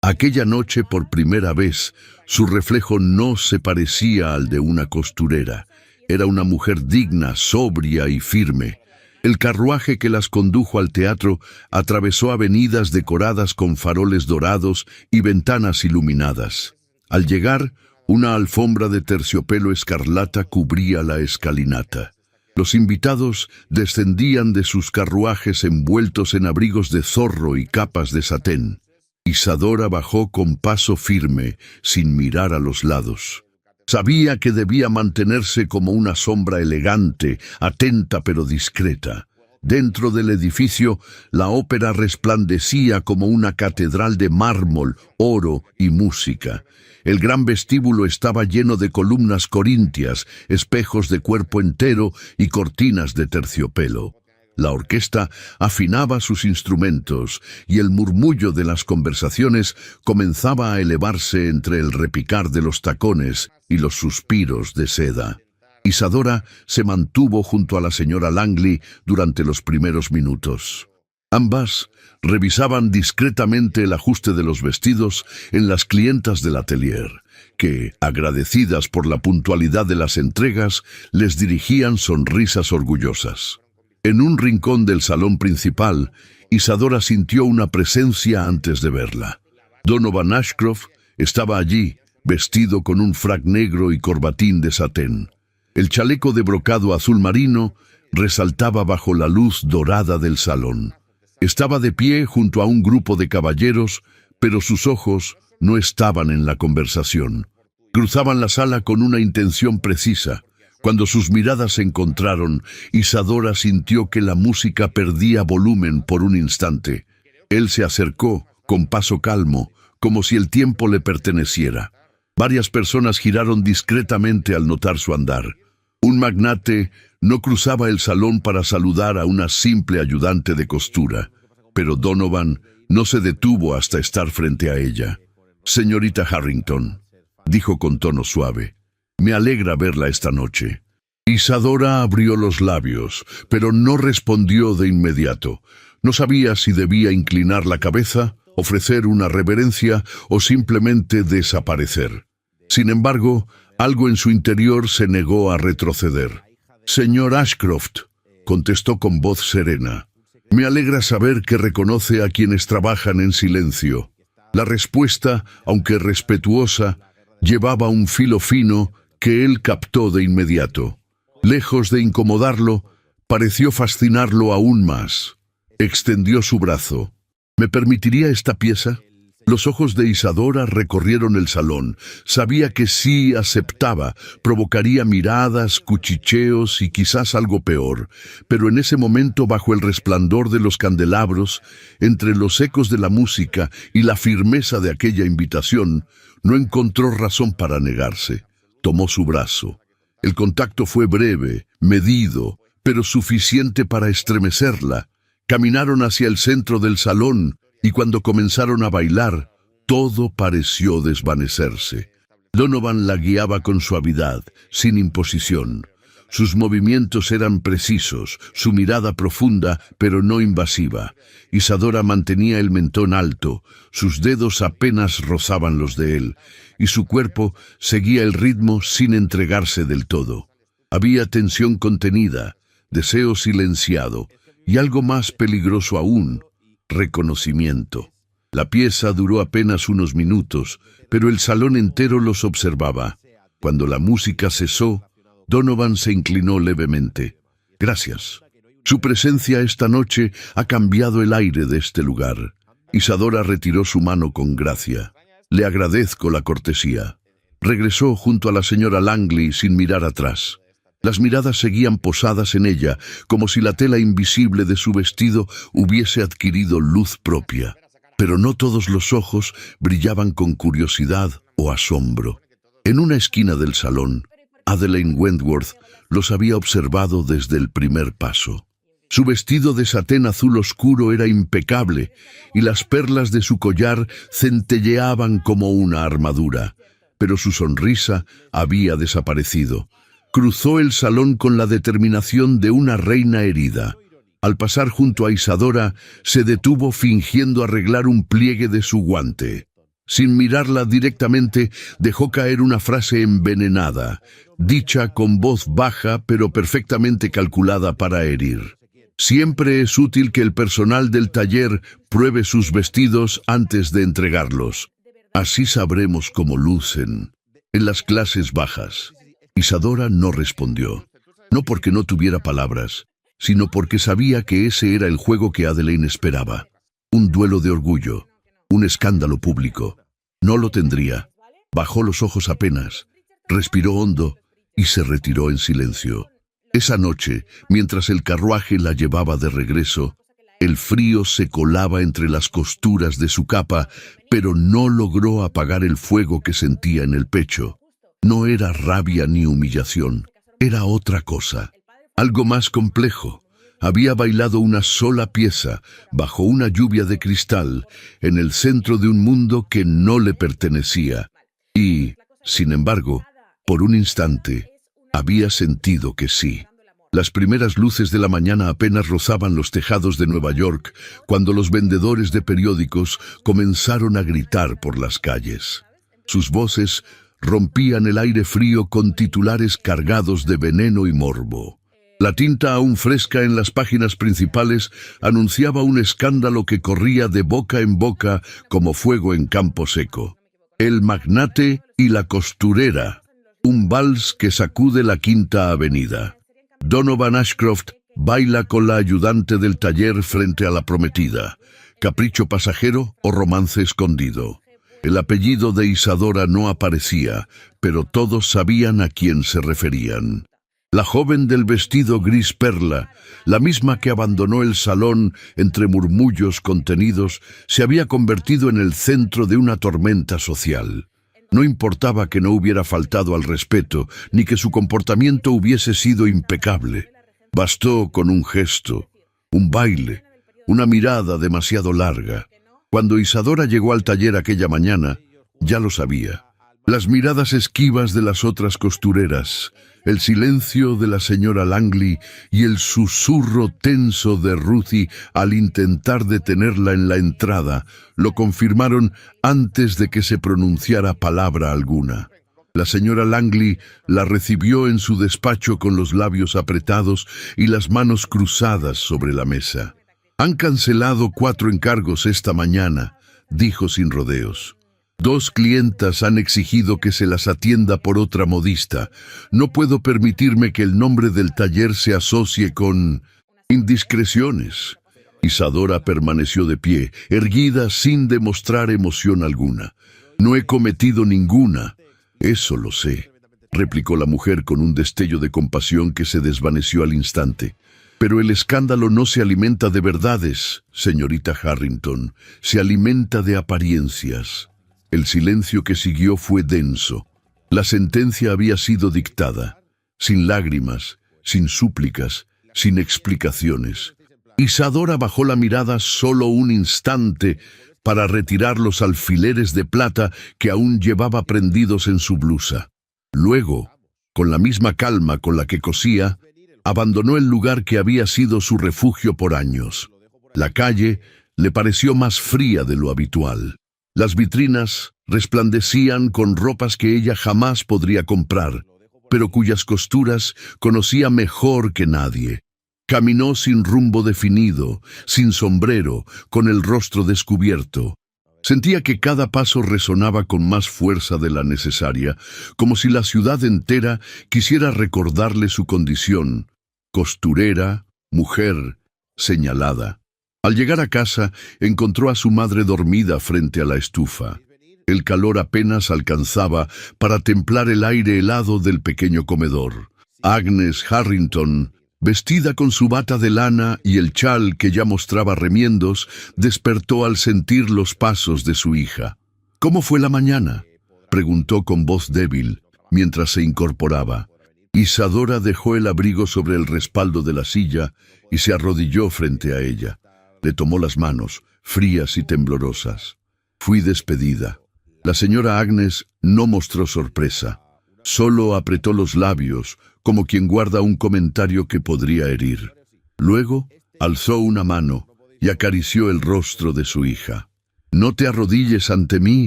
Aquella noche, por primera vez, su reflejo no se parecía al de una costurera. Era una mujer digna, sobria y firme. El carruaje que las condujo al teatro atravesó avenidas decoradas con faroles dorados y ventanas iluminadas. Al llegar, una alfombra de terciopelo escarlata cubría la escalinata. Los invitados descendían de sus carruajes envueltos en abrigos de zorro y capas de satén. Isadora bajó con paso firme, sin mirar a los lados. Sabía que debía mantenerse como una sombra elegante, atenta pero discreta. Dentro del edificio, la ópera resplandecía como una catedral de mármol, oro y música. El gran vestíbulo estaba lleno de columnas corintias, espejos de cuerpo entero y cortinas de terciopelo. La orquesta afinaba sus instrumentos y el murmullo de las conversaciones comenzaba a elevarse entre el repicar de los tacones y los suspiros de seda. Isadora se mantuvo junto a la señora Langley durante los primeros minutos. Ambas revisaban discretamente el ajuste de los vestidos en las clientas del atelier, que, agradecidas por la puntualidad de las entregas, les dirigían sonrisas orgullosas. En un rincón del salón principal, Isadora sintió una presencia antes de verla. Donovan Ashcroft estaba allí, vestido con un frac negro y corbatín de satén. El chaleco de brocado azul marino resaltaba bajo la luz dorada del salón. Estaba de pie junto a un grupo de caballeros, pero sus ojos no estaban en la conversación. Cruzaban la sala con una intención precisa. Cuando sus miradas se encontraron, Isadora sintió que la música perdía volumen por un instante. Él se acercó, con paso calmo, como si el tiempo le perteneciera. Varias personas giraron discretamente al notar su andar. Un magnate no cruzaba el salón para saludar a una simple ayudante de costura, pero Donovan no se detuvo hasta estar frente a ella. «Señorita Harrington», dijo con tono suave, «me alegra verla esta noche». Isadora abrió los labios, pero no respondió de inmediato. No sabía si debía inclinar la cabeza, ofrecer una reverencia o simplemente desaparecer. Sin embargo, algo en su interior se negó a retroceder. «Señor Ashcroft», contestó con voz serena, «me alegra saber que reconoce a quienes trabajan en silencio». La respuesta, aunque respetuosa, llevaba un filo fino que él captó de inmediato. Lejos de incomodarlo, pareció fascinarlo aún más. Extendió su brazo. «¿Me permitiría esta pieza?» Los ojos de Isadora recorrieron el salón. Sabía que si aceptaba, provocaría miradas, cuchicheos y quizás algo peor. Pero en ese momento, bajo el resplandor de los candelabros, entre los ecos de la música y la firmeza de aquella invitación, no encontró razón para negarse. Tomó su brazo. El contacto fue breve, medido, pero suficiente para estremecerla. Caminaron hacia el centro del salón, y cuando comenzaron a bailar, todo pareció desvanecerse. Donovan la guiaba con suavidad, sin imposición. Sus movimientos eran precisos, su mirada profunda, pero no invasiva. Isadora mantenía el mentón alto, sus dedos apenas rozaban los de él, y su cuerpo seguía el ritmo sin entregarse del todo. Había tensión contenida, deseo silenciado, y algo más peligroso aún, reconocimiento. La pieza duró apenas unos minutos, pero el salón entero los observaba. Cuando la música cesó, Donovan se inclinó levemente. «Gracias. Su presencia esta noche ha cambiado el aire de este lugar». Isadora retiró su mano con gracia. «Le agradezco la cortesía». Regresó junto a la señora Langley sin mirar atrás. Las miradas seguían posadas en ella, como si la tela invisible de su vestido hubiese adquirido luz propia. Pero no todos los ojos brillaban con curiosidad o asombro. En una esquina del salón, Adelaide Wentworth los había observado desde el primer paso. Su vestido de satén azul oscuro era impecable y las perlas de su collar centelleaban como una armadura. Pero su sonrisa había desaparecido. Cruzó el salón con la determinación de una reina herida. Al pasar junto a Isadora, se detuvo fingiendo arreglar un pliegue de su guante. Sin mirarla directamente, dejó caer una frase envenenada, dicha con voz baja pero perfectamente calculada para herir. Siempre es útil que el personal del taller pruebe sus vestidos antes de entregarlos. Así sabremos cómo lucen en las clases bajas. Isadora no respondió, no porque no tuviera palabras, sino porque sabía que ese era el juego que Adelaide esperaba. Un duelo de orgullo, un escándalo público. No lo tendría. Bajó los ojos apenas, respiró hondo y se retiró en silencio. Esa noche, mientras el carruaje la llevaba de regreso, el frío se colaba entre las costuras de su capa, pero no logró apagar el fuego que sentía en el pecho. No era rabia ni humillación, era otra cosa, algo más complejo. Había bailado una sola pieza, bajo una lluvia de cristal, en el centro de un mundo que no le pertenecía. Y, sin embargo, por un instante, había sentido que sí. Las primeras luces de la mañana apenas rozaban los tejados de Nueva York cuando los vendedores de periódicos comenzaron a gritar por las calles. Sus voces rompían el aire frío con titulares cargados de veneno y morbo. La tinta aún fresca en las páginas principales anunciaba un escándalo que corría de boca en boca como fuego en campo seco. El magnate y la costurera, un vals que sacude la Quinta Avenida. Donovan Ashcroft baila con la ayudante del taller frente a la prometida. ¿Capricho pasajero o romance escondido? El apellido de Isadora no aparecía, pero todos sabían a quién se referían. La joven del vestido gris perla, la misma que abandonó el salón entre murmullos contenidos, se había convertido en el centro de una tormenta social. No importaba que no hubiera faltado al respeto, ni que su comportamiento hubiese sido impecable. Bastó con un gesto, un baile, una mirada demasiado larga. Cuando Isadora llegó al taller aquella mañana, ya lo sabía. Las miradas esquivas de las otras costureras, el silencio de la señora Langley y el susurro tenso de Ruthie al intentar detenerla en la entrada lo confirmaron antes de que se pronunciara palabra alguna. La señora Langley la recibió en su despacho con los labios apretados y las manos cruzadas sobre la mesa. «Han cancelado 4 encargos esta mañana», dijo sin rodeos. 2 clientas han exigido que se las atienda por otra modista. No puedo permitirme que el nombre del taller se asocie con indiscreciones. Isadora permaneció de pie, erguida sin demostrar emoción alguna. No he cometido ninguna. Eso lo sé, replicó la mujer con un destello de compasión que se desvaneció al instante. Pero el escándalo no se alimenta de verdades, señorita Harrington. Se alimenta de apariencias. El silencio que siguió fue denso. La sentencia había sido dictada, sin lágrimas, sin súplicas, sin explicaciones. Isadora bajó la mirada solo un instante para retirar los alfileres de plata que aún llevaba prendidos en su blusa. Luego, con la misma calma con la que cosía, abandonó el lugar que había sido su refugio por años. La calle le pareció más fría de lo habitual. Las vitrinas resplandecían con ropas que ella jamás podría comprar, pero cuyas costuras conocía mejor que nadie. Caminó sin rumbo definido, sin sombrero, con el rostro descubierto. Sentía que cada paso resonaba con más fuerza de la necesaria, como si la ciudad entera quisiera recordarle su condición: costurera, mujer, señalada. Al llegar a casa, encontró a su madre dormida frente a la estufa. El calor apenas alcanzaba para templar el aire helado del pequeño comedor. Agnes Harrington, vestida con su bata de lana y el chal que ya mostraba remiendos, despertó al sentir los pasos de su hija. «¿Cómo fue la mañana?», preguntó con voz débil, mientras se incorporaba. Isadora dejó el abrigo sobre el respaldo de la silla y se arrodilló frente a ella. Le tomó las manos, frías y temblorosas. «Fui despedida». La señora Agnes no mostró sorpresa. Solo apretó los labios, como quien guarda un comentario que podría herir. Luego, alzó una mano y acarició el rostro de su hija. «No te arrodilles ante mí,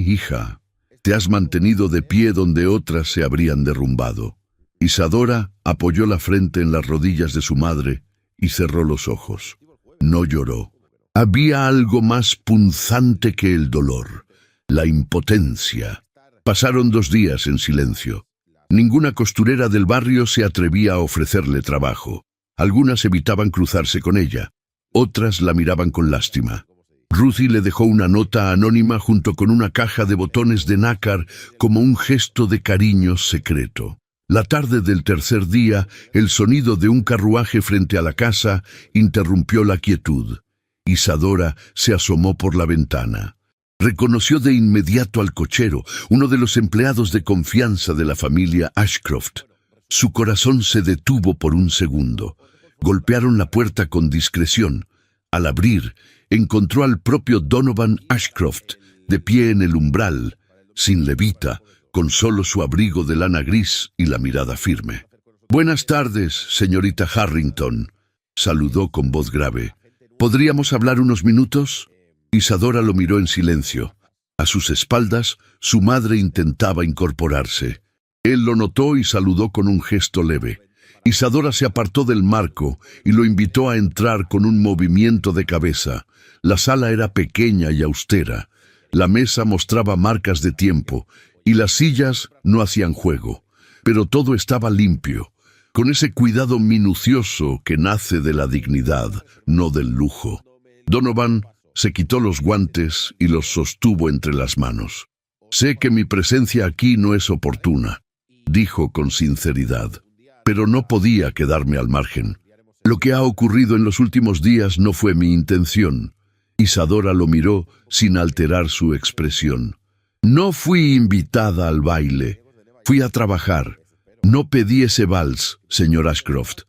hija. Te has mantenido de pie donde otras se habrían derrumbado». Isadora apoyó la frente en las rodillas de su madre y cerró los ojos. No lloró. Había algo más punzante que el dolor: la impotencia. Pasaron 2 días en silencio. Ninguna costurera del barrio se atrevía a ofrecerle trabajo. Algunas evitaban cruzarse con ella. Otras la miraban con lástima. Ruthie le dejó una nota anónima junto con una caja de botones de nácar como un gesto de cariño secreto. La tarde del tercer día, el sonido de un carruaje frente a la casa interrumpió la quietud. Isadora se asomó por la ventana. Reconoció de inmediato al cochero, uno de los empleados de confianza de la familia Ashcroft. Su corazón se detuvo por un segundo. Golpearon la puerta con discreción. Al abrir, encontró al propio Donovan Ashcroft, de pie en el umbral, sin levita, con solo su abrigo de lana gris y la mirada firme. «Buenas tardes, señorita Harrington», saludó con voz grave. «¿Podríamos hablar unos minutos?». Isadora lo miró en silencio. A sus espaldas, su madre intentaba incorporarse. Él lo notó y saludó con un gesto leve. Isadora se apartó del marco y lo invitó a entrar con un movimiento de cabeza. La sala era pequeña y austera. La mesa mostraba marcas de tiempo y las sillas no hacían juego. Pero todo estaba limpio, con ese cuidado minucioso que nace de la dignidad, no del lujo. Donovan se quitó los guantes y los sostuvo entre las manos. «Sé que mi presencia aquí no es oportuna», dijo con sinceridad, «pero no podía quedarme al margen. Lo que ha ocurrido en los últimos días no fue mi intención». Isadora lo miró sin alterar su expresión. «No fui invitada al baile. Fui a trabajar. No pedí ese vals, señor Ashcroft».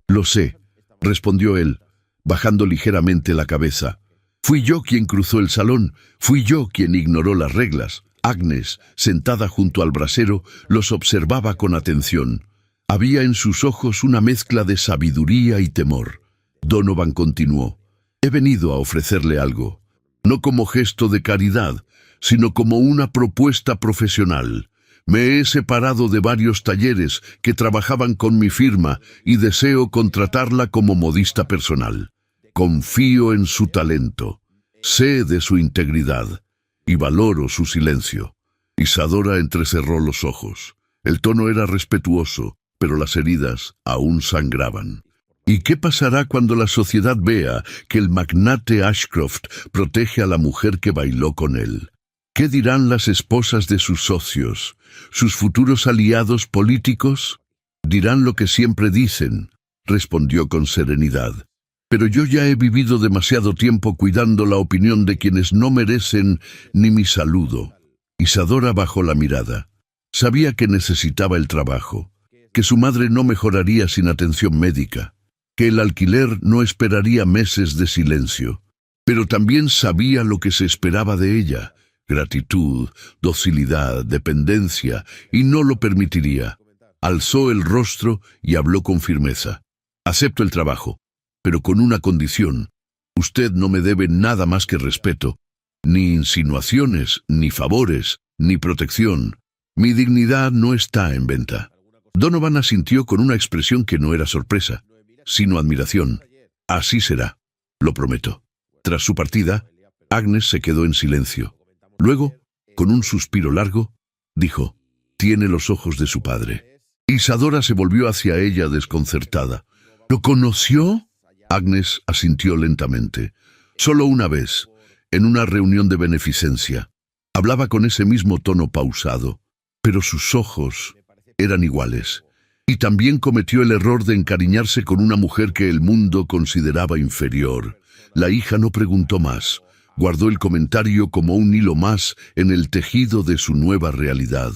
«Lo sé», respondió él, bajando ligeramente la cabeza. «Fui yo quien cruzó el salón. Fui yo quien ignoró las reglas». Agnes, sentada junto al brasero, los observaba con atención. Había en sus ojos una mezcla de sabiduría y temor. Donovan continuó: «He venido a ofrecerle algo, no como gesto de caridad, sino como una propuesta profesional. Me he separado de varios talleres que trabajaban con mi firma y deseo contratarla como modista personal. Confío en su talento, sé de su integridad y valoro su silencio». Isadora entrecerró los ojos. El tono era respetuoso, pero las heridas aún sangraban. ¿Y qué pasará cuando la sociedad vea que el magnate Ashcroft protege a la mujer que bailó con él? ¿Qué dirán las esposas de sus socios, sus futuros aliados políticos? «Dirán lo que siempre dicen», respondió con serenidad. «Pero yo ya he vivido demasiado tiempo cuidando la opinión de quienes no merecen ni mi saludo». Isadora bajó la mirada. Sabía que necesitaba el trabajo, que su madre no mejoraría sin atención médica, que el alquiler no esperaría meses de silencio. Pero también sabía lo que se esperaba de ella: gratitud, docilidad, dependencia, y no lo permitiría. Alzó el rostro y habló con firmeza. «Acepto el trabajo, pero con una condición. Usted no me debe nada más que respeto, ni insinuaciones, ni favores, ni protección. Mi dignidad no está en venta». Donovan asintió con una expresión que no era sorpresa, sino admiración. «Así será, lo prometo». Tras su partida, Agnes se quedó en silencio. Luego, con un suspiro largo, dijo: «Tiene los ojos de su padre». Isadora se volvió hacia ella desconcertada. «¿Lo conoció?». Agnes asintió lentamente. «Solo una vez, en una reunión de beneficencia. Hablaba con ese mismo tono pausado, pero sus ojos eran iguales. Y también cometió el error de encariñarse con una mujer que el mundo consideraba inferior». La hija no preguntó más. Guardó el comentario como un hilo más en el tejido de su nueva realidad.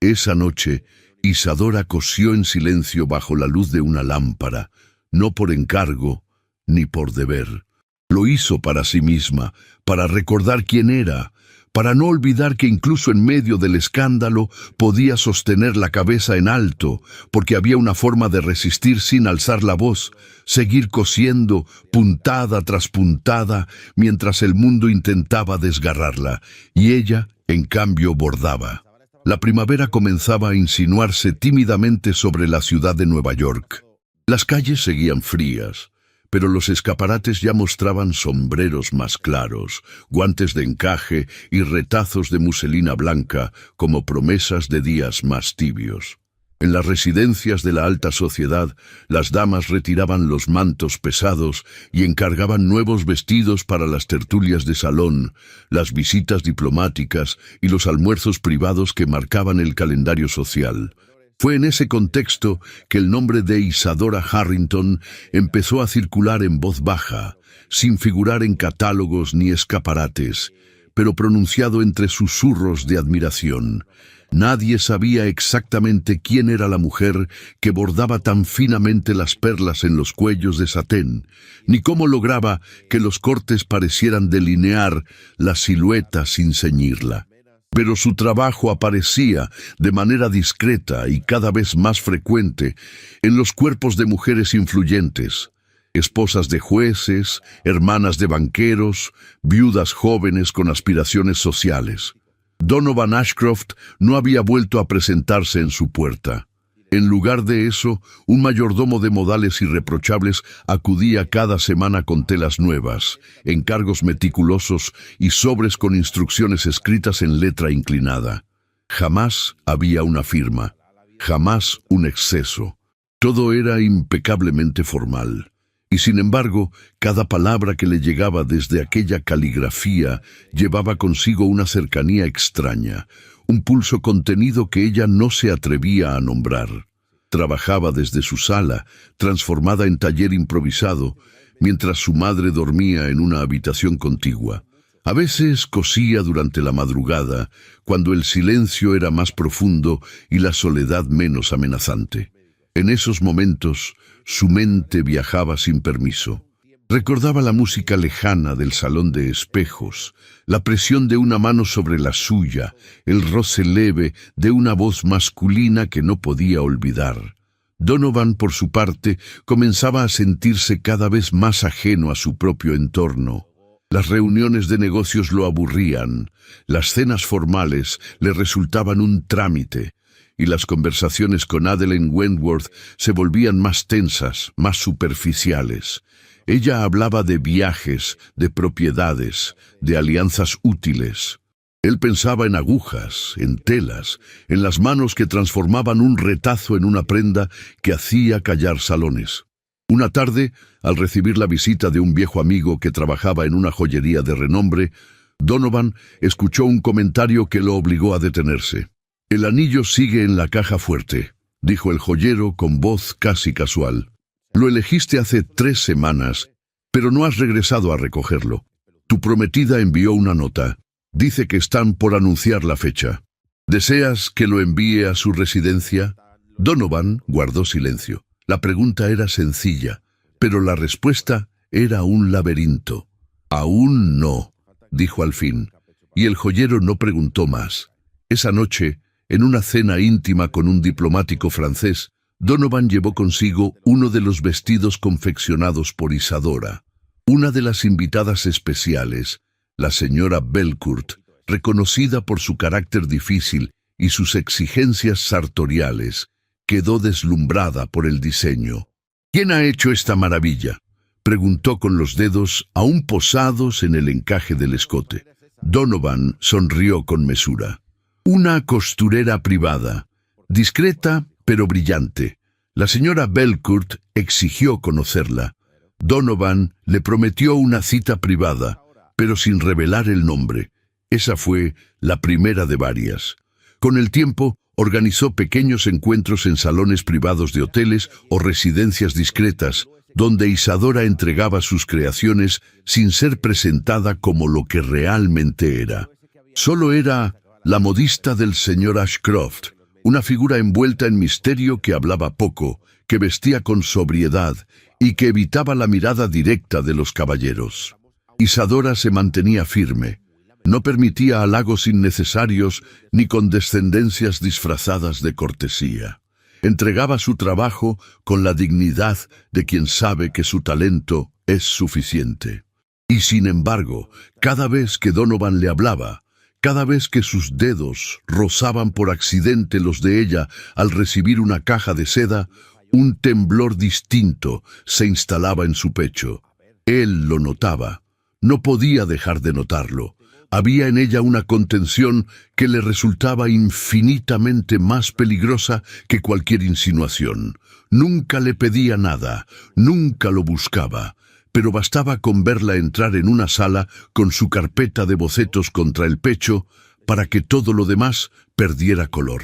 Esa noche, Isadora cosió en silencio bajo la luz de una lámpara, no por encargo ni por deber. Lo hizo para sí misma, para recordar quién era, para no olvidar que incluso en medio del escándalo podía sostener la cabeza en alto, porque había una forma de resistir sin alzar la voz, seguir cosiendo puntada tras puntada mientras el mundo intentaba desgarrarla, y ella, en cambio, bordaba. La primavera comenzaba a insinuarse tímidamente sobre la ciudad de Nueva York. Las calles seguían frías, pero los escaparates ya mostraban sombreros más claros, guantes de encaje y retazos de muselina blanca como promesas de días más tibios. En las residencias de la alta sociedad, las damas retiraban los mantos pesados y encargaban nuevos vestidos para las tertulias de salón, las visitas diplomáticas y los almuerzos privados que marcaban el calendario social. Fue en ese contexto que el nombre de Isadora Harrington empezó a circular en voz baja, sin figurar en catálogos ni escaparates, pero pronunciado entre susurros de admiración. Nadie sabía exactamente quién era la mujer que bordaba tan finamente las perlas en los cuellos de satén, ni cómo lograba que los cortes parecieran delinear la silueta sin ceñirla. Pero su trabajo aparecía de manera discreta y cada vez más frecuente en los cuerpos de mujeres influyentes, esposas de jueces, hermanas de banqueros, viudas jóvenes con aspiraciones sociales. Donovan Ashcroft no había vuelto a presentarse en su puerta. En lugar de eso, un mayordomo de modales irreprochables acudía cada semana con telas nuevas, encargos meticulosos y sobres con instrucciones escritas en letra inclinada. Jamás había una firma, jamás un exceso. Todo era impecablemente formal. Y sin embargo, cada palabra que le llegaba desde aquella caligrafía llevaba consigo una cercanía extraña, un pulso contenido que ella no se atrevía a nombrar. Trabajaba desde su sala, transformada en taller improvisado, mientras su madre dormía en una habitación contigua. A veces cosía durante la madrugada, cuando el silencio era más profundo y la soledad menos amenazante. En esos momentos, su mente viajaba sin permiso. Recordaba la música lejana del salón de espejos, la presión de una mano sobre la suya, el roce leve de una voz masculina que no podía olvidar. Donovan, por su parte, comenzaba a sentirse cada vez más ajeno a su propio entorno. Las reuniones de negocios lo aburrían, las cenas formales le resultaban un trámite, y las conversaciones con Madeleine Wentworth se volvían más tensas, más superficiales. Ella hablaba de viajes, de propiedades, de alianzas útiles. Él pensaba en agujas, en telas, en las manos que transformaban un retazo en una prenda que hacía callar salones. Una tarde, al recibir la visita de un viejo amigo que trabajaba en una joyería de renombre, Donovan escuchó un comentario que lo obligó a detenerse. «El anillo sigue en la caja fuerte», dijo el joyero con voz casi casual. «Lo elegiste hace 3 semanas, pero no has regresado a recogerlo. Tu prometida envió una nota. Dice que están por anunciar la fecha. ¿Deseas que lo envíe a su residencia?» Donovan guardó silencio. La pregunta era sencilla, pero la respuesta era un laberinto. «Aún no», dijo al fin, y el joyero no preguntó más. Esa noche, en una cena íntima con un diplomático francés, Donovan llevó consigo uno de los vestidos confeccionados por Isadora. Una de las invitadas especiales, la señora Belcourt, reconocida por su carácter difícil y sus exigencias sartoriales, quedó deslumbrada por el diseño. «¿Quién ha hecho esta maravilla?», preguntó con los dedos aún posados en el encaje del escote. Donovan sonrió con mesura. Una costurera privada, discreta pero brillante. La señora Belcourt exigió conocerla. Donovan le prometió una cita privada, pero sin revelar el nombre. Esa fue la primera de varias. Con el tiempo, organizó pequeños encuentros en salones privados de hoteles o residencias discretas, donde Isadora entregaba sus creaciones sin ser presentada como lo que realmente era. Solo era la modista del señor Ashcroft, una figura envuelta en misterio que hablaba poco, que vestía con sobriedad y que evitaba la mirada directa de los caballeros. Isadora se mantenía firme. No permitía halagos innecesarios ni condescendencias disfrazadas de cortesía. Entregaba su trabajo con la dignidad de quien sabe que su talento es suficiente. Y sin embargo, cada vez que Donovan le hablaba, cada vez que sus dedos rozaban por accidente los de ella al recibir una caja de seda, un temblor distinto se instalaba en su pecho. Él lo notaba. No podía dejar de notarlo. Había en ella una contención que le resultaba infinitamente más peligrosa que cualquier insinuación. Nunca le pedía nada, nunca lo buscaba, pero bastaba con verla entrar en una sala con su carpeta de bocetos contra el pecho para que todo lo demás perdiera color.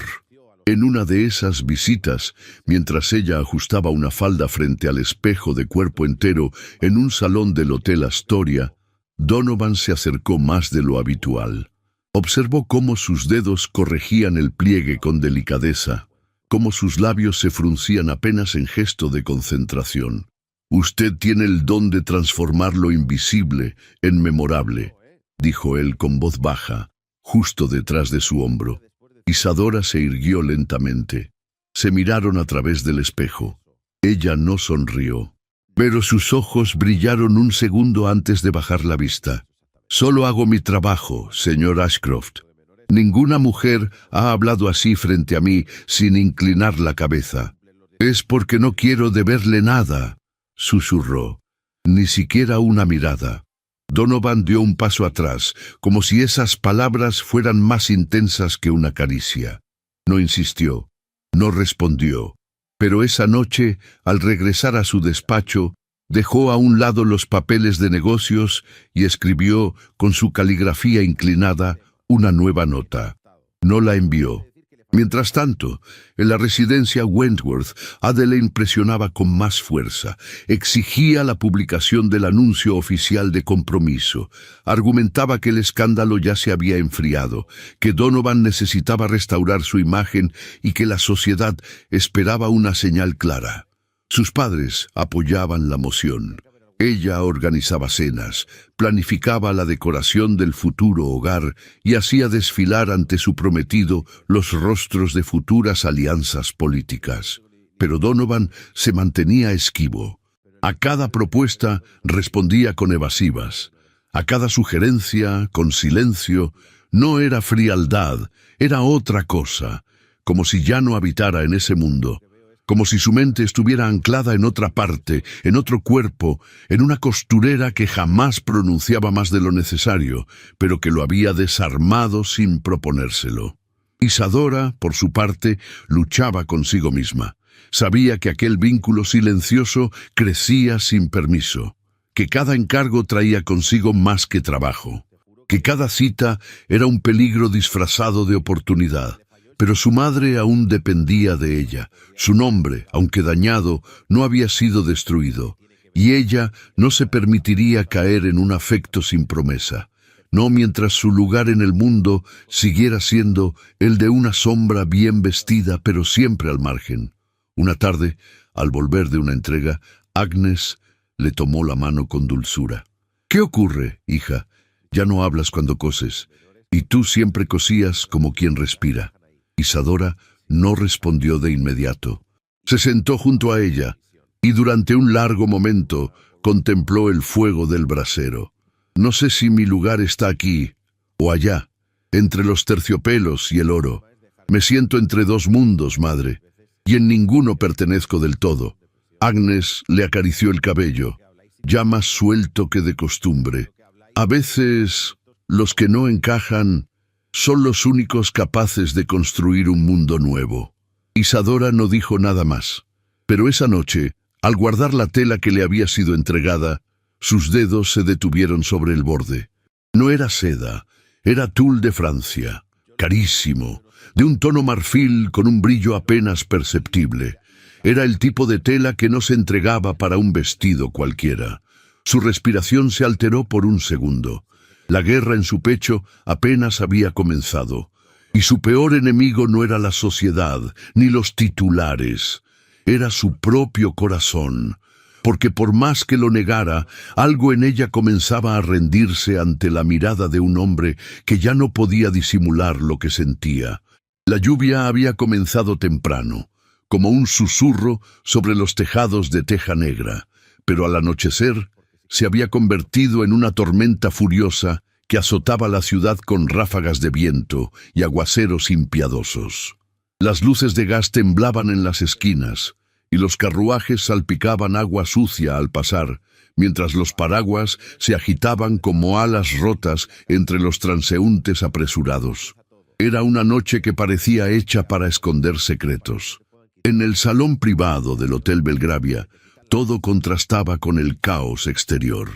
En una de esas visitas, mientras ella ajustaba una falda frente al espejo de cuerpo entero en un salón del Hotel Astoria, Donovan se acercó más de lo habitual. Observó cómo sus dedos corregían el pliegue con delicadeza, cómo sus labios se fruncían apenas en gesto de concentración. «Usted tiene el don de transformar lo invisible en memorable», dijo él con voz baja, justo detrás de su hombro. Isadora se irguió lentamente. Se miraron a través del espejo. Ella no sonrió, pero sus ojos brillaron un segundo antes de bajar la vista. «Solo hago mi trabajo, señor Ashcroft. Ninguna mujer ha hablado así frente a mí sin inclinar la cabeza. Es porque no quiero deberle nada», susurró. «Ni siquiera una mirada». Donovan dio un paso atrás, como si esas palabras fueran más intensas que una caricia. No insistió, no respondió. Pero esa noche, al regresar a su despacho, dejó a un lado los papeles de negocios y escribió, con su caligrafía inclinada, una nueva nota. No la envió. Mientras tanto, en la residencia Wentworth, Adele impresionaba con más fuerza. Exigía la publicación del anuncio oficial de compromiso. Argumentaba que el escándalo ya se había enfriado, que Donovan necesitaba restaurar su imagen y que la sociedad esperaba una señal clara. Sus padres apoyaban la moción. Ella organizaba cenas, planificaba la decoración del futuro hogar y hacía desfilar ante su prometido los rostros de futuras alianzas políticas. Pero Donovan se mantenía esquivo. A cada propuesta respondía con evasivas. A cada sugerencia, con silencio. No era frialdad, era otra cosa, como si ya no habitara en ese mundo. Como si su mente estuviera anclada en otra parte, en otro cuerpo, en una costurera que jamás pronunciaba más de lo necesario, pero que lo había desarmado sin proponérselo. Isadora, por su parte, luchaba consigo misma. Sabía que aquel vínculo silencioso crecía sin permiso, que cada encargo traía consigo más que trabajo, que cada cita era un peligro disfrazado de oportunidad. Pero su madre aún dependía de ella. Su nombre, aunque dañado, no había sido destruido. Y ella no se permitiría caer en un afecto sin promesa. No mientras su lugar en el mundo siguiera siendo el de una sombra bien vestida, pero siempre al margen. Una tarde, al volver de una entrega, Agnes le tomó la mano con dulzura. «¿Qué ocurre, hija? Ya no hablas cuando coses. Y tú siempre cosías como quien respira». Isadora no respondió de inmediato. Se sentó junto a ella y durante un largo momento contempló el fuego del brasero. «No sé si mi lugar está aquí o allá, entre los terciopelos y el oro. Me siento entre dos mundos, madre, y en ninguno pertenezco del todo». Agnes le acarició el cabello, ya más suelto que de costumbre. «A veces Los que no encajan son los únicos capaces de construir un mundo nuevo. Isadora no dijo nada más, pero esa noche, al guardar la tela que le había sido entregada, sus dedos se detuvieron sobre el borde. No era seda, era tul de Francia, carísimo, de un tono marfil con un brillo apenas perceptible. Era el tipo de tela que no se entregaba para un vestido cualquiera. Su respiración se alteró por un segundo. La guerra en su pecho apenas había comenzado, y su peor enemigo no era la sociedad, ni los titulares. Era su propio corazón, porque por más que lo negara, algo en ella comenzaba a rendirse ante la mirada de un hombre que ya no podía disimular lo que sentía. La lluvia había comenzado temprano, como un susurro sobre los tejados de teja negra, pero al anochecer se había convertido en una tormenta furiosa que azotaba la ciudad con ráfagas de viento y aguaceros impiadosos. Las luces de gas temblaban en las esquinas, y los carruajes salpicaban agua sucia al pasar, mientras los paraguas se agitaban como alas rotas entre los transeúntes apresurados. Era una noche que parecía hecha para esconder secretos. En el salón privado del Hotel Belgravia, todo contrastaba con el caos exterior.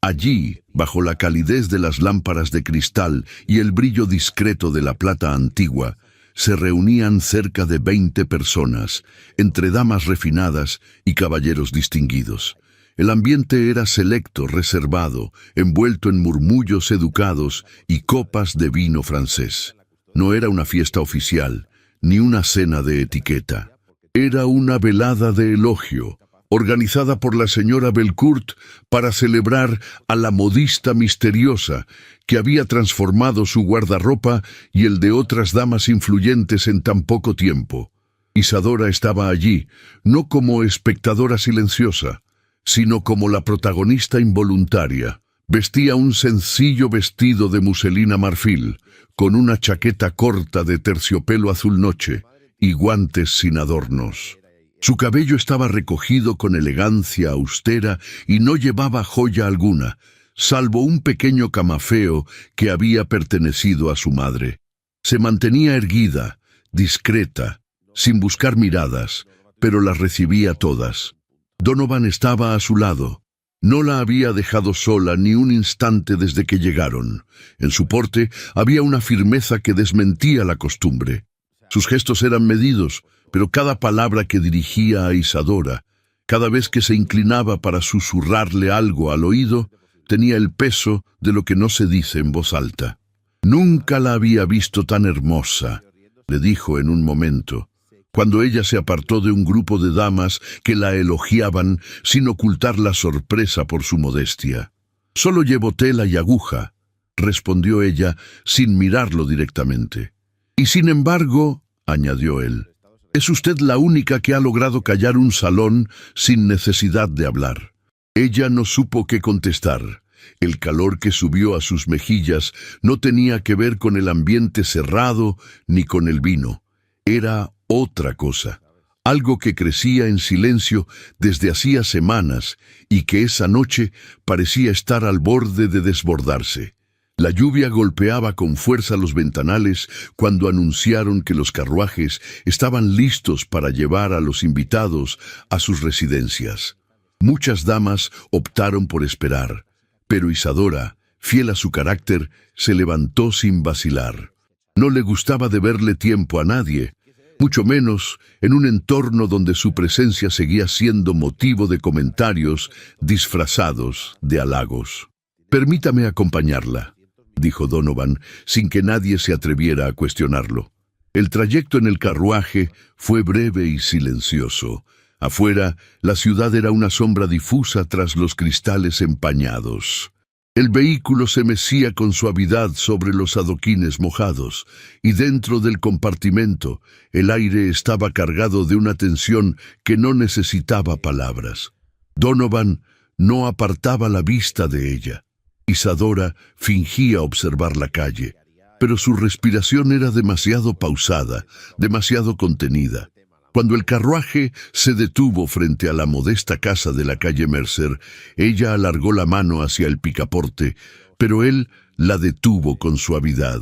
Allí, bajo la calidez de las lámparas de cristal y el brillo discreto de la plata antigua, se reunían cerca de 20 personas, entre damas refinadas y caballeros distinguidos. El ambiente era selecto, reservado, envuelto en murmullos educados y copas de vino francés. No era una fiesta oficial, ni una cena de etiqueta. Era una velada de elogio, organizada por la señora Belcourt para celebrar a la modista misteriosa que había transformado su guardarropa y el de otras damas influyentes en tan poco tiempo. Isadora estaba allí, no como espectadora silenciosa, sino como la protagonista involuntaria. Vestía un sencillo vestido de muselina marfil, con una chaqueta corta de terciopelo azul noche y guantes sin adornos. Su cabello estaba recogido con elegancia austera y no llevaba joya alguna, salvo un pequeño camafeo que había pertenecido a su madre. Se mantenía erguida, discreta, sin buscar miradas, pero las recibía todas. Donovan estaba a su lado. No la había dejado sola ni un instante desde que llegaron. En su porte había una firmeza que desmentía la costumbre. Sus gestos eran medidos, pero cada palabra que dirigía a Isadora, cada vez que se inclinaba para susurrarle algo al oído, tenía el peso de lo que no se dice en voz alta. «Nunca la había visto tan hermosa», le dijo en un momento, cuando ella se apartó de un grupo de damas que la elogiaban sin ocultar la sorpresa por su modestia. «Solo llevo tela y aguja», respondió ella sin mirarlo directamente. «Y sin embargo», añadió él, «es usted la única que ha logrado callar un salón sin necesidad de hablar». Ella no supo qué contestar. El calor que subió a sus mejillas no tenía que ver con el ambiente cerrado ni con el vino. Era otra cosa, algo que crecía en silencio desde hacía semanas y que esa noche parecía estar al borde de desbordarse. La lluvia golpeaba con fuerza los ventanales cuando anunciaron que los carruajes estaban listos para llevar a los invitados a sus residencias. Muchas damas optaron por esperar, pero Isadora, fiel a su carácter, se levantó sin vacilar. No le gustaba deberle tiempo a nadie, mucho menos en un entorno donde su presencia seguía siendo motivo de comentarios disfrazados de halagos. «Permítame acompañarla», dijo Donovan, sin que nadie se atreviera a cuestionarlo. El trayecto en el carruaje fue breve y silencioso. Afuera, la ciudad era una sombra difusa tras los cristales empañados. El vehículo se mecía con suavidad sobre los adoquines mojados, y dentro del compartimento el aire estaba cargado de una tensión que no necesitaba palabras. Donovan no apartaba la vista de ella. Isadora fingía observar la calle, pero su respiración era demasiado pausada, demasiado contenida. Cuando el carruaje se detuvo frente a la modesta casa de la calle Mercer, ella alargó la mano hacia el picaporte, pero él La detuvo con suavidad.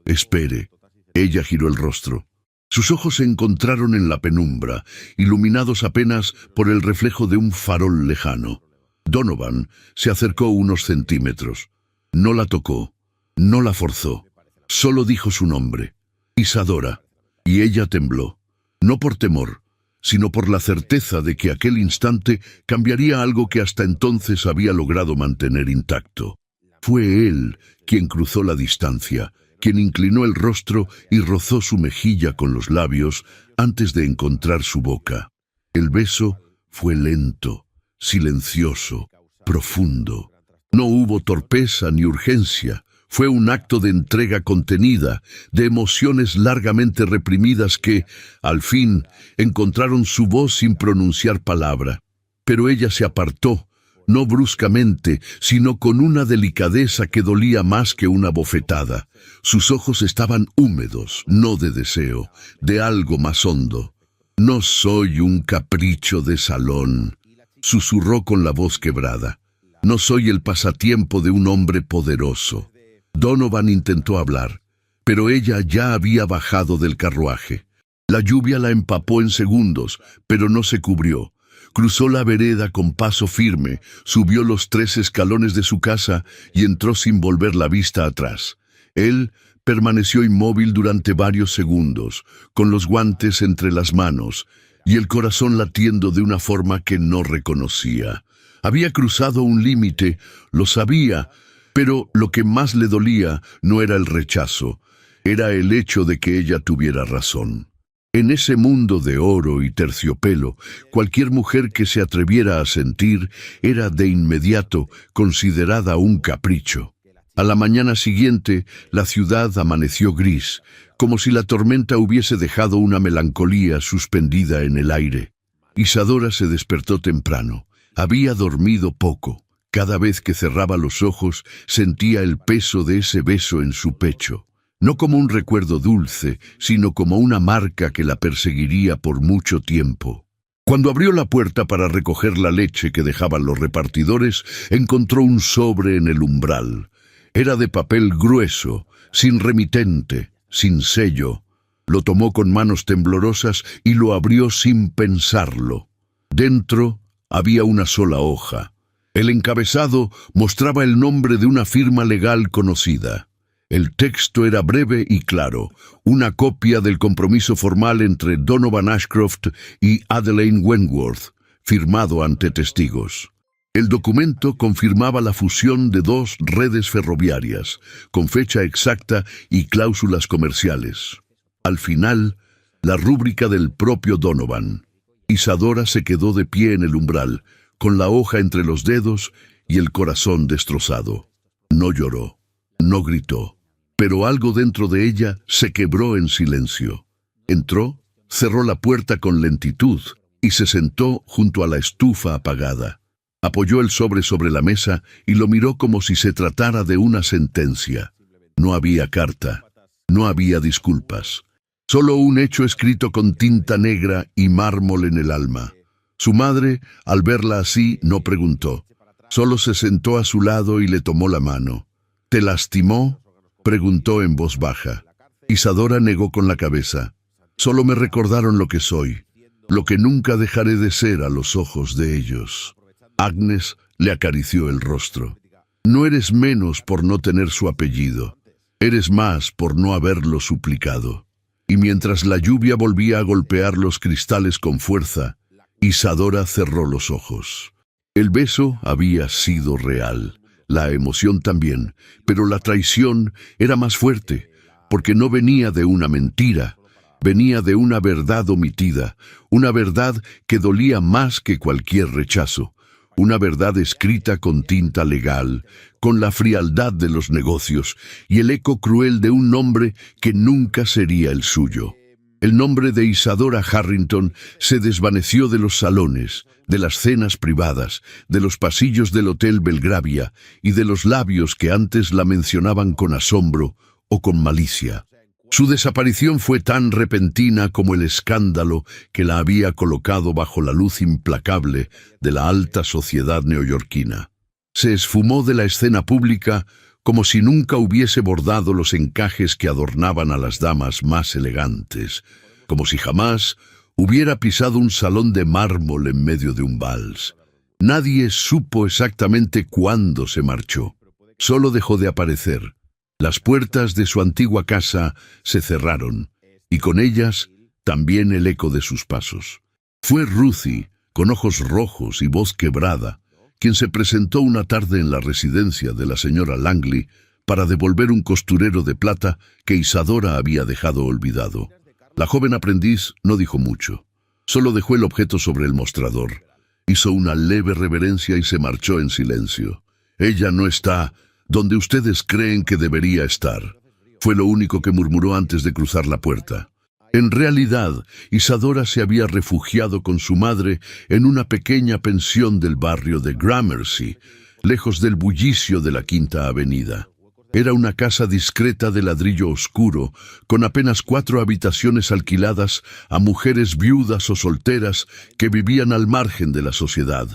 «Espere». Ella giró el rostro. Sus ojos se encontraron en la penumbra, iluminados apenas por el reflejo de un farol lejano. Donovan se acercó unos centímetros. No la tocó, no la forzó. Solo dijo su nombre, Isadora, y ella tembló, no por temor, sino por la certeza de que aquel instante cambiaría algo que hasta entonces había logrado mantener intacto. Fue él quien cruzó la distancia, quien inclinó el rostro y rozó su mejilla con los labios antes de encontrar su boca. El beso fue lento, silencioso, profundo. No hubo torpeza ni urgencia. Fue un acto de entrega contenida, de emociones largamente reprimidas que, al fin, encontraron su voz sin pronunciar palabra. Pero ella se apartó, no bruscamente, sino con una delicadeza que dolía más que una bofetada. Sus ojos estaban húmedos, no de deseo, de algo más hondo. «No soy un capricho de salón», susurró con la voz quebrada. «No soy el pasatiempo de un hombre poderoso». Donovan intentó hablar, pero ella ya había bajado del carruaje. La lluvia la empapó en segundos, pero no se cubrió. Cruzó la vereda con paso firme, subió los 3 escalones de su casa y entró sin volver la vista atrás. Él permaneció inmóvil durante varios segundos, con los guantes entre las manos y el corazón latiendo de una forma que no reconocía. Había cruzado un límite, lo sabía, pero lo que más le dolía no era el rechazo, era el hecho de que ella tuviera razón. En ese mundo de oro y terciopelo, cualquier mujer que se atreviera a sentir era de inmediato considerada un capricho. A la mañana siguiente, la ciudad amaneció gris, como si la tormenta hubiese dejado una melancolía suspendida en el aire. Isadora se despertó temprano. Había dormido poco. Cada vez que cerraba los ojos, sentía el peso de ese beso en su pecho. No como un recuerdo dulce, sino como una marca que la perseguiría por mucho tiempo. Cuando abrió la puerta para recoger la leche que dejaban los repartidores, encontró un sobre en el umbral. Era de papel grueso, sin remitente, sin sello. Lo tomó con manos temblorosas y lo abrió sin pensarlo. Dentro había una sola hoja. El encabezado mostraba el nombre de una firma legal conocida. El texto era breve y claro, una copia del compromiso formal entre Donovan Ashcroft y Adelaide Wentworth, firmado ante testigos. El documento confirmaba la fusión de 2 redes ferroviarias, con fecha exacta y cláusulas comerciales. Al final, la rúbrica del propio Donovan. Isadora se quedó de pie en el umbral, con la hoja entre los dedos y el corazón destrozado. No lloró, no gritó, pero algo dentro de ella se quebró en silencio. Entró, cerró la puerta con lentitud y se sentó junto a la estufa apagada. Apoyó el sobre la mesa y lo miró como si se tratara de una sentencia. No había carta, no había disculpas, solo un hecho escrito con tinta negra y mármol en el alma. Su madre, al verla así, no preguntó. Solo se sentó a su lado y le tomó la mano. «¿Te lastimó?», preguntó en voz baja. Isadora negó con la cabeza. «Solo me recordaron lo que soy, lo que nunca dejaré de ser a los ojos de ellos». Agnes le acarició el rostro. «No eres menos por no tener su apellido. Eres más por no haberlo suplicado». Y mientras la lluvia volvía a golpear los cristales con fuerza, Isadora cerró los ojos. El beso había sido real, la emoción también, pero la traición era más fuerte, porque no venía de una mentira, venía de una verdad omitida, una verdad que dolía más que cualquier rechazo, una verdad escrita con tinta legal, con la frialdad de los negocios y el eco cruel de un nombre que nunca sería el suyo. El nombre de Isadora Harrington se desvaneció de los salones, de las cenas privadas, de los pasillos del Hotel Belgravia y de los labios que antes la mencionaban con asombro o con malicia. Su desaparición fue tan repentina como el escándalo que la había colocado bajo la luz implacable de la alta sociedad neoyorquina. Se esfumó de la escena pública como si nunca hubiese bordado los encajes que adornaban a las damas más elegantes, como si jamás hubiera pisado un salón de mármol en medio de un vals. Nadie supo exactamente cuándo se marchó. Solo dejó de aparecer. Las puertas de su antigua casa se cerraron, y con ellas también el eco de sus pasos. Fue Ruthie, con ojos rojos y voz quebrada, quien se presentó una tarde en la residencia de la señora Langley para devolver un costurero de plata que Isadora había dejado olvidado. La joven aprendiz no dijo mucho. Solo dejó el objeto sobre el mostrador. Hizo una leve reverencia y se marchó en silencio. «Ella no está donde ustedes creen que debería estar», fue lo único que murmuró antes de cruzar la puerta. En realidad, Isadora se había refugiado con su madre en una pequeña pensión del barrio de Gramercy, lejos del bullicio de la Quinta Avenida. Era una casa discreta de ladrillo oscuro, con apenas 4 habitaciones alquiladas a mujeres viudas o solteras que vivían al margen de la sociedad.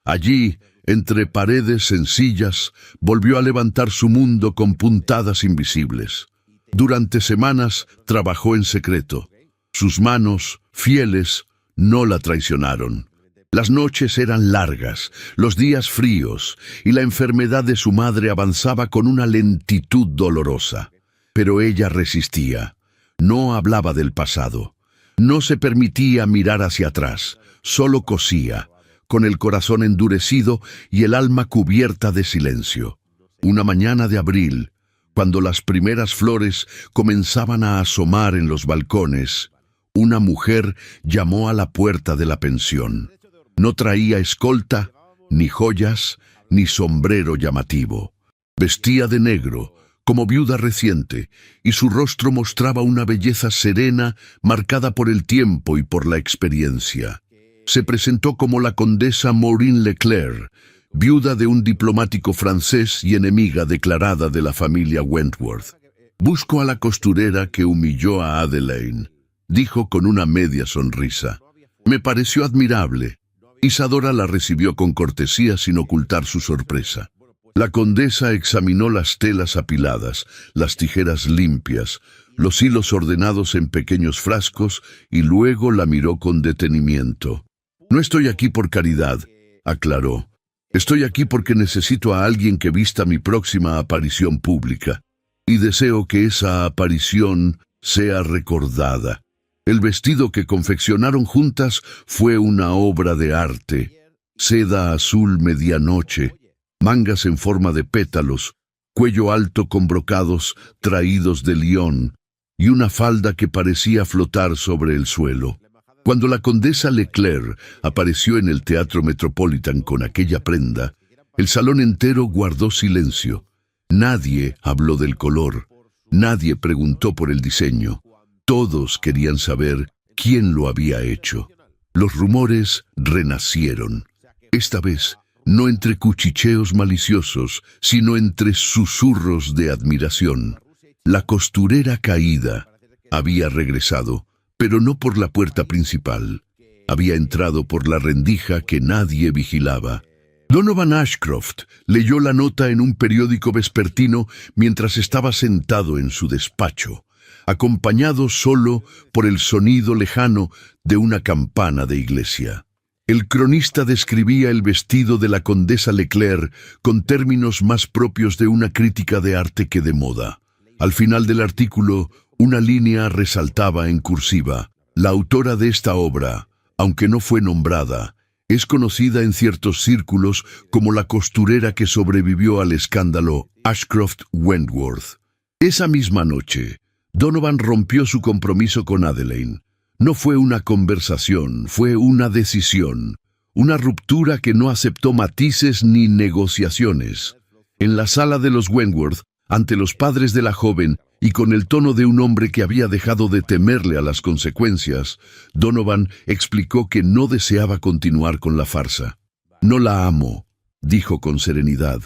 Allí, entre paredes sencillas, volvió a levantar su mundo con puntadas invisibles. Durante semanas trabajó en secreto. Sus manos, fieles, no la traicionaron. Las noches eran largas, los días fríos, y la enfermedad de su madre avanzaba con una lentitud dolorosa. Pero ella resistía. No hablaba del pasado. No se permitía mirar hacia atrás. Solo cosía, con el corazón endurecido y el alma cubierta de silencio. Una mañana de abril, cuando las primeras flores comenzaban a asomar en los balcones, una mujer llamó a la puerta de la pensión. No traía escolta, ni joyas, ni sombrero llamativo. Vestía de negro, como viuda reciente, y su rostro mostraba una belleza serena marcada por el tiempo y por la experiencia. Se presentó como la condesa Maureen Leclerc, viuda de un diplomático francés y enemiga declarada de la familia Wentworth. «Busco a la costurera que humilló a Adelaide», dijo con una media sonrisa. Me pareció admirable. Isadora la recibió con cortesía sin ocultar su sorpresa. La condesa examinó las telas apiladas, las tijeras limpias, los hilos ordenados en pequeños frascos y luego la miró con detenimiento. «No estoy aquí por caridad», aclaró. «Estoy aquí porque necesito a alguien que vista mi próxima aparición pública. Y deseo que esa aparición sea recordada. El vestido que confeccionaron juntas fue una obra de arte. Seda azul medianoche, mangas en forma de pétalos, cuello alto con brocados traídos de Lyon y una falda que parecía flotar sobre el suelo. Cuando la condesa Leclerc apareció en el Teatro Metropolitan con aquella prenda, el salón entero guardó silencio. Nadie habló del color, nadie preguntó por el diseño. Todos querían saber quién lo había hecho. Los rumores renacieron. Esta vez, no entre cuchicheos maliciosos, sino entre susurros de admiración. La costurera caída había regresado, pero no por la puerta principal. Había entrado por la rendija que nadie vigilaba. Donovan Ashcroft leyó la nota en un periódico vespertino mientras estaba sentado en su despacho, acompañado solo por el sonido lejano de una campana de iglesia. El cronista describía el vestido de la condesa Leclerc con términos más propios de una crítica de arte que de moda. Al final del artículo, una línea resaltaba en cursiva: la autora de esta obra, aunque no fue nombrada, es conocida en ciertos círculos como la costurera que sobrevivió al escándalo Ashcroft-Wentworth. Esa misma noche, Donovan rompió su compromiso con Adelaide. No fue una conversación, fue una decisión. Una ruptura que no aceptó matices ni negociaciones. En la sala de los Wentworth, ante los padres de la joven y con el tono de un hombre que había dejado de temerle a las consecuencias, Donovan explicó que no deseaba continuar con la farsa. «No la amo», dijo con serenidad,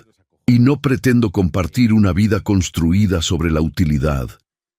«y no pretendo compartir una vida construida sobre la utilidad».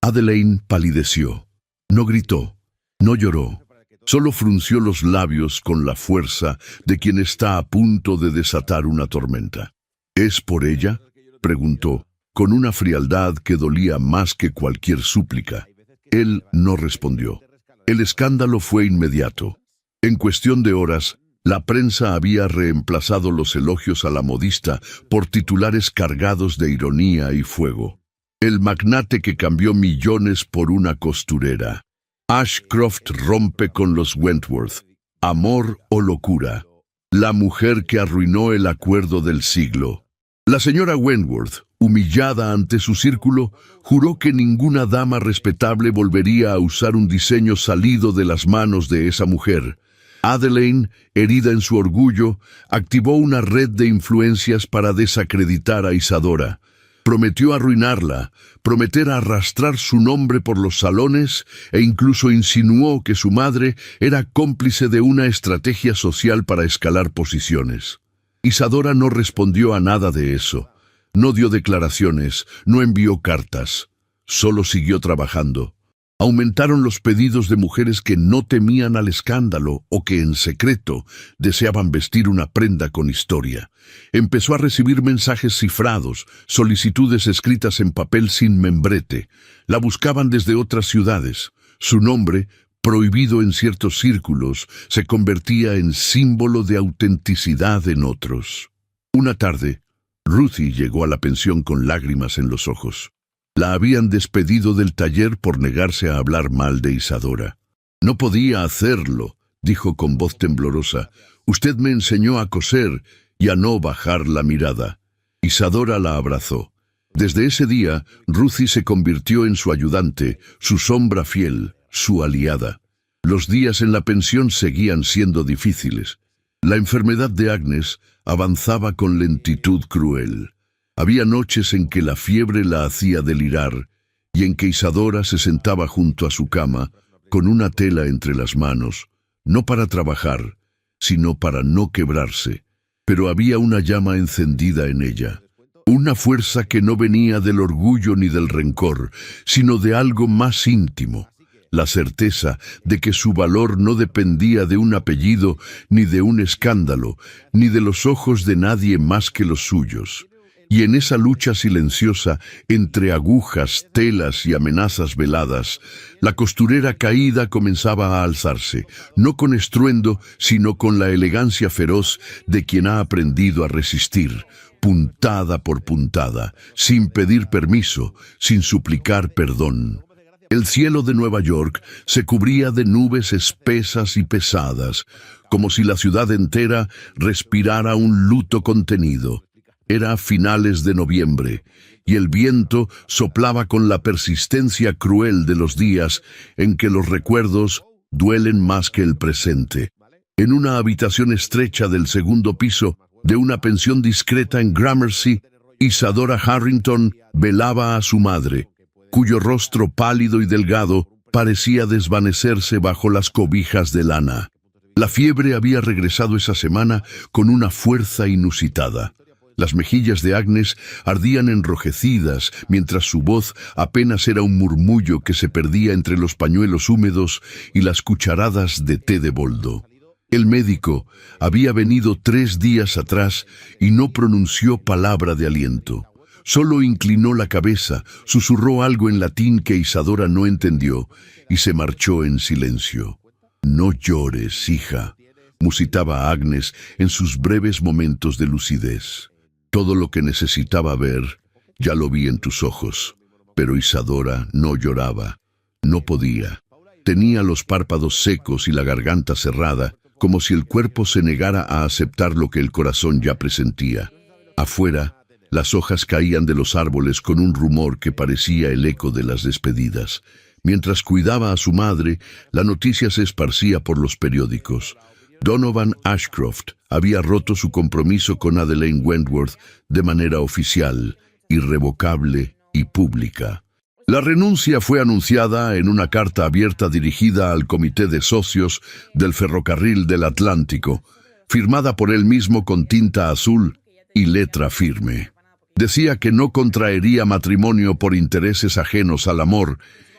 Adelaide palideció. No gritó, no lloró, solo frunció los labios con la fuerza de quien está a punto de desatar una tormenta. «¿Es por ella?», preguntó. con una frialdad que dolía más que cualquier súplica. Él no respondió. El escándalo fue inmediato. En cuestión de horas, la prensa había reemplazado los elogios a la modista por titulares cargados de ironía y fuego. El magnate que cambió millones por una costurera. Ashcroft rompe con los Wentworth. Amor o locura. La mujer que arruinó el acuerdo del siglo. La señora Wentworth, humillada ante su círculo, juró que ninguna dama respetable volvería a usar un diseño salido de las manos de esa mujer. Adelaide, herida en su orgullo, activó una red de influencias para desacreditar a Isadora. Prometió arruinarla, prometer arrastrar su nombre por los salones e incluso insinuó que su madre era cómplice de una estrategia social para escalar posiciones. Isadora no respondió a nada de eso. No dio declaraciones, no envió cartas. Solo siguió trabajando. Aumentaron los pedidos de mujeres que no temían al escándalo o que en secreto deseaban vestir una prenda con historia. Empezó a recibir mensajes cifrados, solicitudes escritas en papel sin membrete. La buscaban desde otras ciudades. Su nombre, prohibido en ciertos círculos, se convertía en símbolo de autenticidad en otros. Una tarde, Ruthie llegó a la pensión con lágrimas en los ojos. La habían despedido del taller por negarse a hablar mal de Isadora. «No podía hacerlo», dijo con voz temblorosa. «Usted me enseñó a coser y a no bajar la mirada». Isadora la abrazó. Desde ese día, Ruthie se convirtió en su ayudante, su sombra fiel, su aliada. Los días en la pensión seguían siendo difíciles. La enfermedad de Agnes avanzaba con lentitud cruel. Había noches en que la fiebre la hacía delirar y en que Isadora se sentaba junto a su cama con una tela entre las manos, no para trabajar, sino para no quebrarse. Pero había una llama encendida en ella, una fuerza que no venía del orgullo ni del rencor, sino de algo más íntimo, la certeza de que su valor no dependía de un apellido, ni de un escándalo, ni de los ojos de nadie más que los suyos. Y en esa lucha silenciosa, entre agujas, telas y amenazas veladas, la costurera caída comenzaba a alzarse, no con estruendo, sino con la elegancia feroz de quien ha aprendido a resistir, puntada por puntada, sin pedir permiso, sin suplicar perdón. El cielo de Nueva York se cubría de nubes espesas y pesadas, como si la ciudad entera respirara un luto contenido. Era a finales de noviembre, y el viento soplaba con la persistencia cruel de los días en que los recuerdos duelen más que el presente. En una habitación estrecha del segundo piso de una pensión discreta en Gramercy, Isadora Harrington velaba a su madre, cuyo rostro pálido y delgado parecía desvanecerse bajo las cobijas de lana. La fiebre había regresado esa semana con una fuerza inusitada. Las mejillas de Agnes ardían enrojecidas, mientras su voz apenas era un murmullo que se perdía entre los pañuelos húmedos y las cucharadas de té de boldo. El médico había venido 3 días atrás y no pronunció palabra de aliento. Solo inclinó la cabeza, susurró algo en latín que Isadora no entendió y se marchó en silencio. «No llores, hija», musitaba Agnes en sus breves momentos de lucidez. «Todo lo que necesitaba ver, ya lo vi en tus ojos». Pero Isadora no lloraba. No podía. Tenía los párpados secos y la garganta cerrada, como si el cuerpo se negara a aceptar lo que el corazón ya presentía. Afuera, las hojas caían de los árboles con un rumor que parecía el eco de las despedidas. Mientras cuidaba a su madre, la noticia se esparcía por los periódicos. Donovan Ashcroft había roto su compromiso con Adelaide Wentworth de manera oficial, irrevocable y pública. La renuncia fue anunciada en una carta abierta dirigida al Comité de Socios del Ferrocarril del Atlántico, firmada por él mismo con tinta azul y letra firme. Decía que no contraería matrimonio por intereses ajenos al amor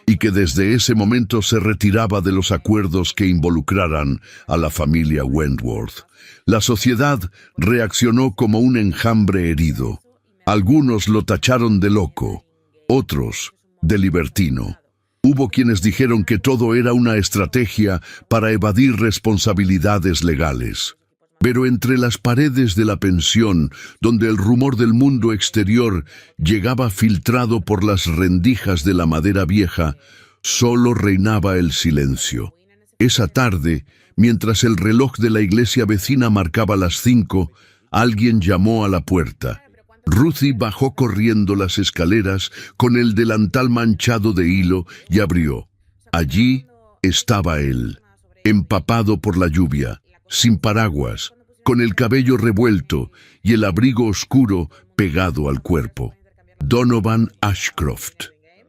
y que desde ese momento se retiraba de los acuerdos que involucraran a la familia Wentworth. La sociedad reaccionó como un enjambre herido. Algunos lo tacharon de loco, otros de libertino. Hubo quienes dijeron que todo era una estrategia para evadir responsabilidades legales. Pero entre las paredes de la pensión, donde el rumor del mundo exterior llegaba filtrado por las rendijas de la madera vieja, solo reinaba el silencio. Esa tarde, mientras el reloj de la iglesia vecina marcaba las 5, alguien llamó a la puerta. Ruthie bajó corriendo las escaleras con el delantal manchado de hilo y abrió. Allí estaba él, empapado por la lluvia, sin paraguas, con el cabello revuelto y el abrigo oscuro pegado al cuerpo. Donovan Ashcroft.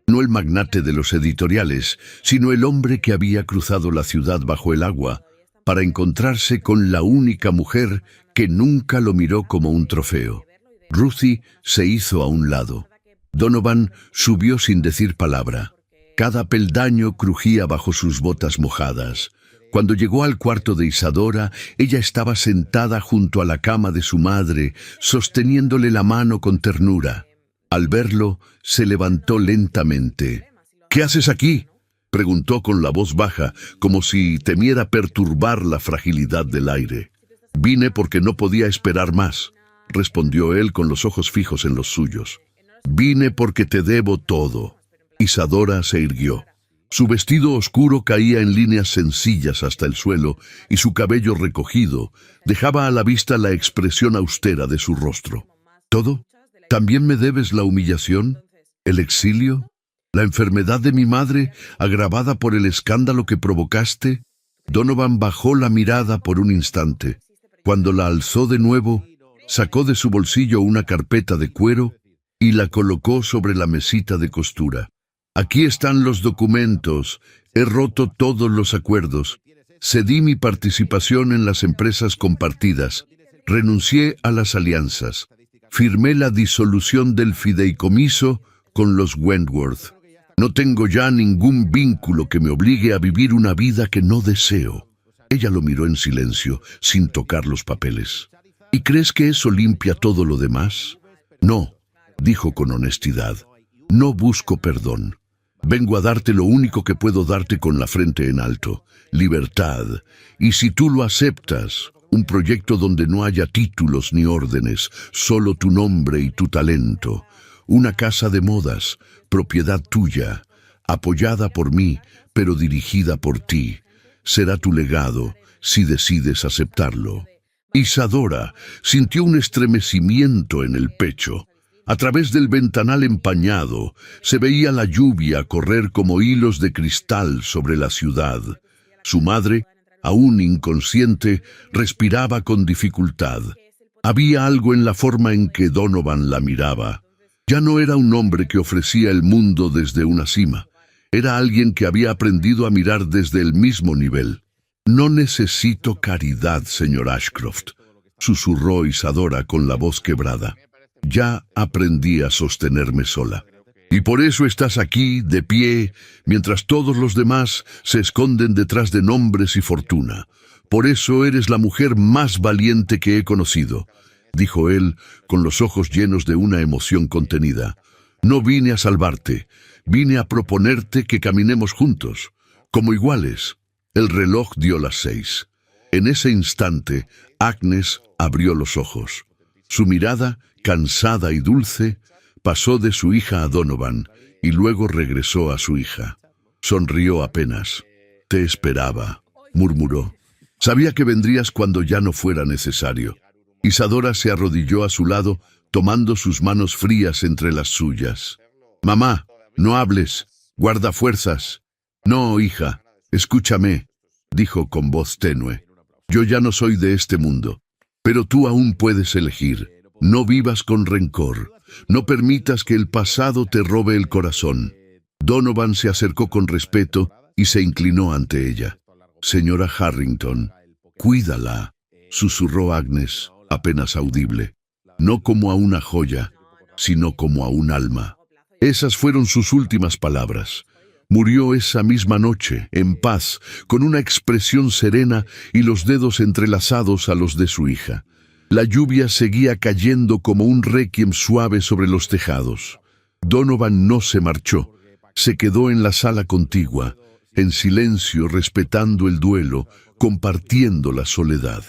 No el magnate de los editoriales, sino el hombre que había cruzado la ciudad bajo el agua para encontrarse con la única mujer que nunca lo miró como un trofeo. Ruthie se hizo a un lado. Donovan subió sin decir palabra. Cada peldaño crujía bajo sus botas mojadas. Cuando llegó al cuarto de Isadora, ella estaba sentada junto a la cama de su madre, sosteniéndole la mano con ternura. Al verlo, se levantó lentamente. «¿Qué haces aquí?», preguntó con la voz baja, como si temiera perturbar la fragilidad del aire. «Vine porque no podía esperar más», respondió él con los ojos fijos en los suyos. «Vine porque te debo todo». Isadora se irguió. Su vestido oscuro caía en líneas sencillas hasta el suelo y su cabello recogido dejaba a la vista la expresión austera de su rostro. «¿Todo? ¿También me debes la humillación? ¿El exilio? ¿La enfermedad de mi madre, agravada por el escándalo que provocaste?» Donovan bajó la mirada por un instante. Cuando la alzó de nuevo, sacó de su bolsillo una carpeta de cuero y la colocó sobre la mesita de costura. «Aquí están los documentos. He roto todos los acuerdos. Cedí mi participación en las empresas compartidas. Renuncié a las alianzas. Firmé la disolución del fideicomiso con los Wentworth. No tengo ya ningún vínculo que me obligue a vivir una vida que no deseo». Ella lo miró en silencio, sin tocar los papeles. «¿Y crees que eso limpia todo lo demás?» «No», dijo con honestidad. «No busco perdón. Vengo a darte lo único que puedo darte con la frente en alto: libertad. Y si tú lo aceptas, un proyecto donde no haya títulos ni órdenes, solo tu nombre y tu talento. Una casa de modas, propiedad tuya, apoyada por mí, pero dirigida por ti. Será tu legado, si decides aceptarlo». Isadora sintió un estremecimiento en el pecho. A través del ventanal empañado se veía la lluvia correr como hilos de cristal sobre la ciudad. Su madre, aún inconsciente, respiraba con dificultad. Había algo en la forma en que Donovan la miraba. Ya no era un hombre que ofrecía el mundo desde una cima. Era alguien que había aprendido a mirar desde el mismo nivel. «No necesito caridad, señor Ashcroft», susurró Isadora con la voz quebrada. «Ya aprendí a sostenerme sola. Y por eso estás aquí, de pie, mientras todos los demás se esconden detrás de nombres y fortuna. Por eso eres la mujer más valiente que he conocido», dijo él, con los ojos llenos de una emoción contenida. «No vine a salvarte, vine a proponerte que caminemos juntos, como iguales». El reloj dio las 6. En ese instante, Agnes abrió los ojos. Su mirada, cansada y dulce, pasó de su hija a Donovan y luego regresó a su hija. Sonrió apenas. «Te esperaba», murmuró. «Sabía que vendrías cuando ya no fuera necesario». Isadora se arrodilló a su lado, tomando sus manos frías entre las suyas. «Mamá, no hables. Guarda fuerzas». «No, hija, escúchame», dijo con voz tenue. «Yo ya no soy de este mundo, pero tú aún puedes elegir. No vivas con rencor. No permitas que el pasado te robe el corazón». Donovan se acercó con respeto y se inclinó ante ella. «Señora Harrington, cuídala», susurró Agnes, apenas audible. «No como a una joya, sino como a un alma». Esas fueron sus últimas palabras. Murió esa misma noche, en paz, con una expresión serena y los dedos entrelazados a los de su hija. La lluvia seguía cayendo como un requiem suave sobre los tejados. Donovan no se marchó. Se quedó en la sala contigua, en silencio, respetando el duelo, compartiendo la soledad.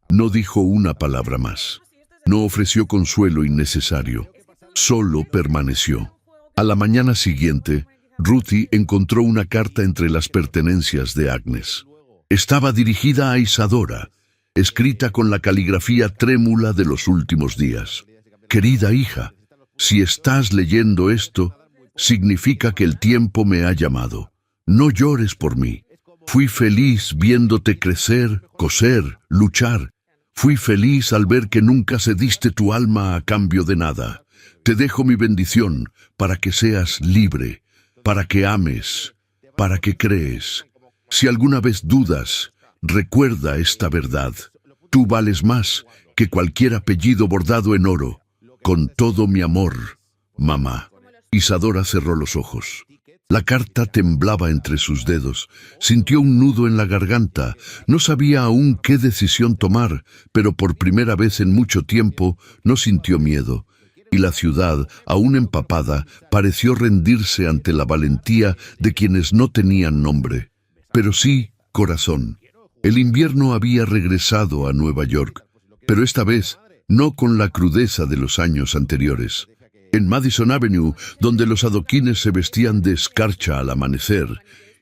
No dijo una palabra más. No ofreció consuelo innecesario. Solo permaneció. A la mañana siguiente, Ruthie encontró una carta entre las pertenencias de Agnes. Estaba dirigida a Isadora, escrita con la caligrafía trémula de los últimos días. Querida hija, si estás leyendo esto, significa que el tiempo me ha llamado. No llores por mí. Fui feliz viéndote crecer, coser, luchar. Fui feliz al ver que nunca cediste tu alma a cambio de nada. Te dejo mi bendición para que seas libre, para que ames, para que crees. Si alguna vez dudas, recuerda esta verdad. Tú vales más que cualquier apellido bordado en oro. Con todo mi amor, mamá. Isadora cerró los ojos. La carta temblaba entre sus dedos. Sintió un nudo en la garganta. No sabía aún qué decisión tomar, pero por primera vez en mucho tiempo no sintió miedo. Y la ciudad, aún empapada, pareció rendirse ante la valentía de quienes no tenían nombre. Pero sí, corazón. El invierno había regresado a Nueva York, pero esta vez no con la crudeza de los años anteriores. En Madison Avenue, donde los adoquines se vestían de escarcha al amanecer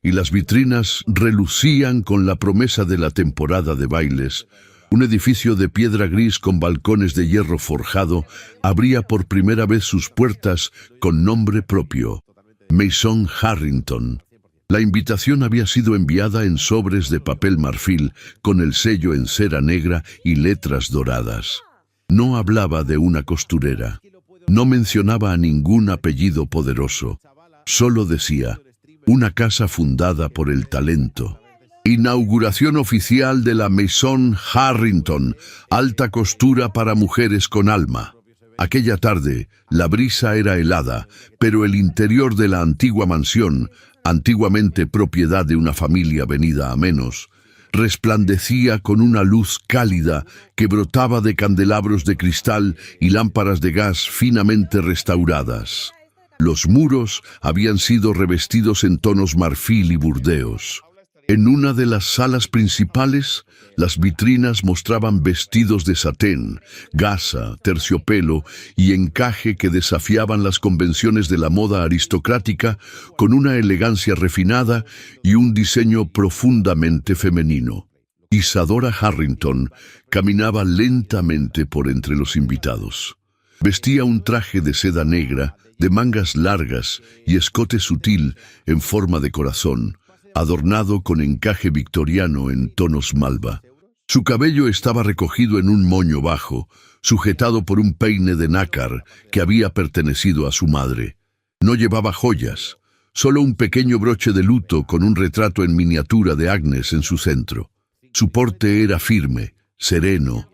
y las vitrinas relucían con la promesa de la temporada de bailes, un edificio de piedra gris con balcones de hierro forjado abría por primera vez sus puertas con nombre propio: Maison Harrington. La invitación había sido enviada en sobres de papel marfil, con el sello en cera negra y letras doradas. No hablaba de una costurera. No mencionaba a ningún apellido poderoso. Solo decía: una casa fundada por el talento. Inauguración oficial de la Maison Harrington, alta costura para mujeres con alma. Aquella tarde, la brisa era helada, pero el interior de la antigua mansión, antiguamente propiedad de una familia venida a menos, resplandecía con una luz cálida que brotaba de candelabros de cristal y lámparas de gas finamente restauradas. Los muros habían sido revestidos en tonos marfil y burdeos. En una de las salas principales, las vitrinas mostraban vestidos de satén, gasa, terciopelo y encaje que desafiaban las convenciones de la moda aristocrática con una elegancia refinada y un diseño profundamente femenino. Isadora Harrington caminaba lentamente por entre los invitados. Vestía un traje de seda negra, de mangas largas y escote sutil en forma de corazón, adornado con encaje victoriano en tonos malva. Su cabello estaba recogido en un moño bajo, sujetado por un peine de nácar que había pertenecido a su madre. No llevaba joyas, solo un pequeño broche de luto con un retrato en miniatura de Agnes en su centro. Su porte era firme, sereno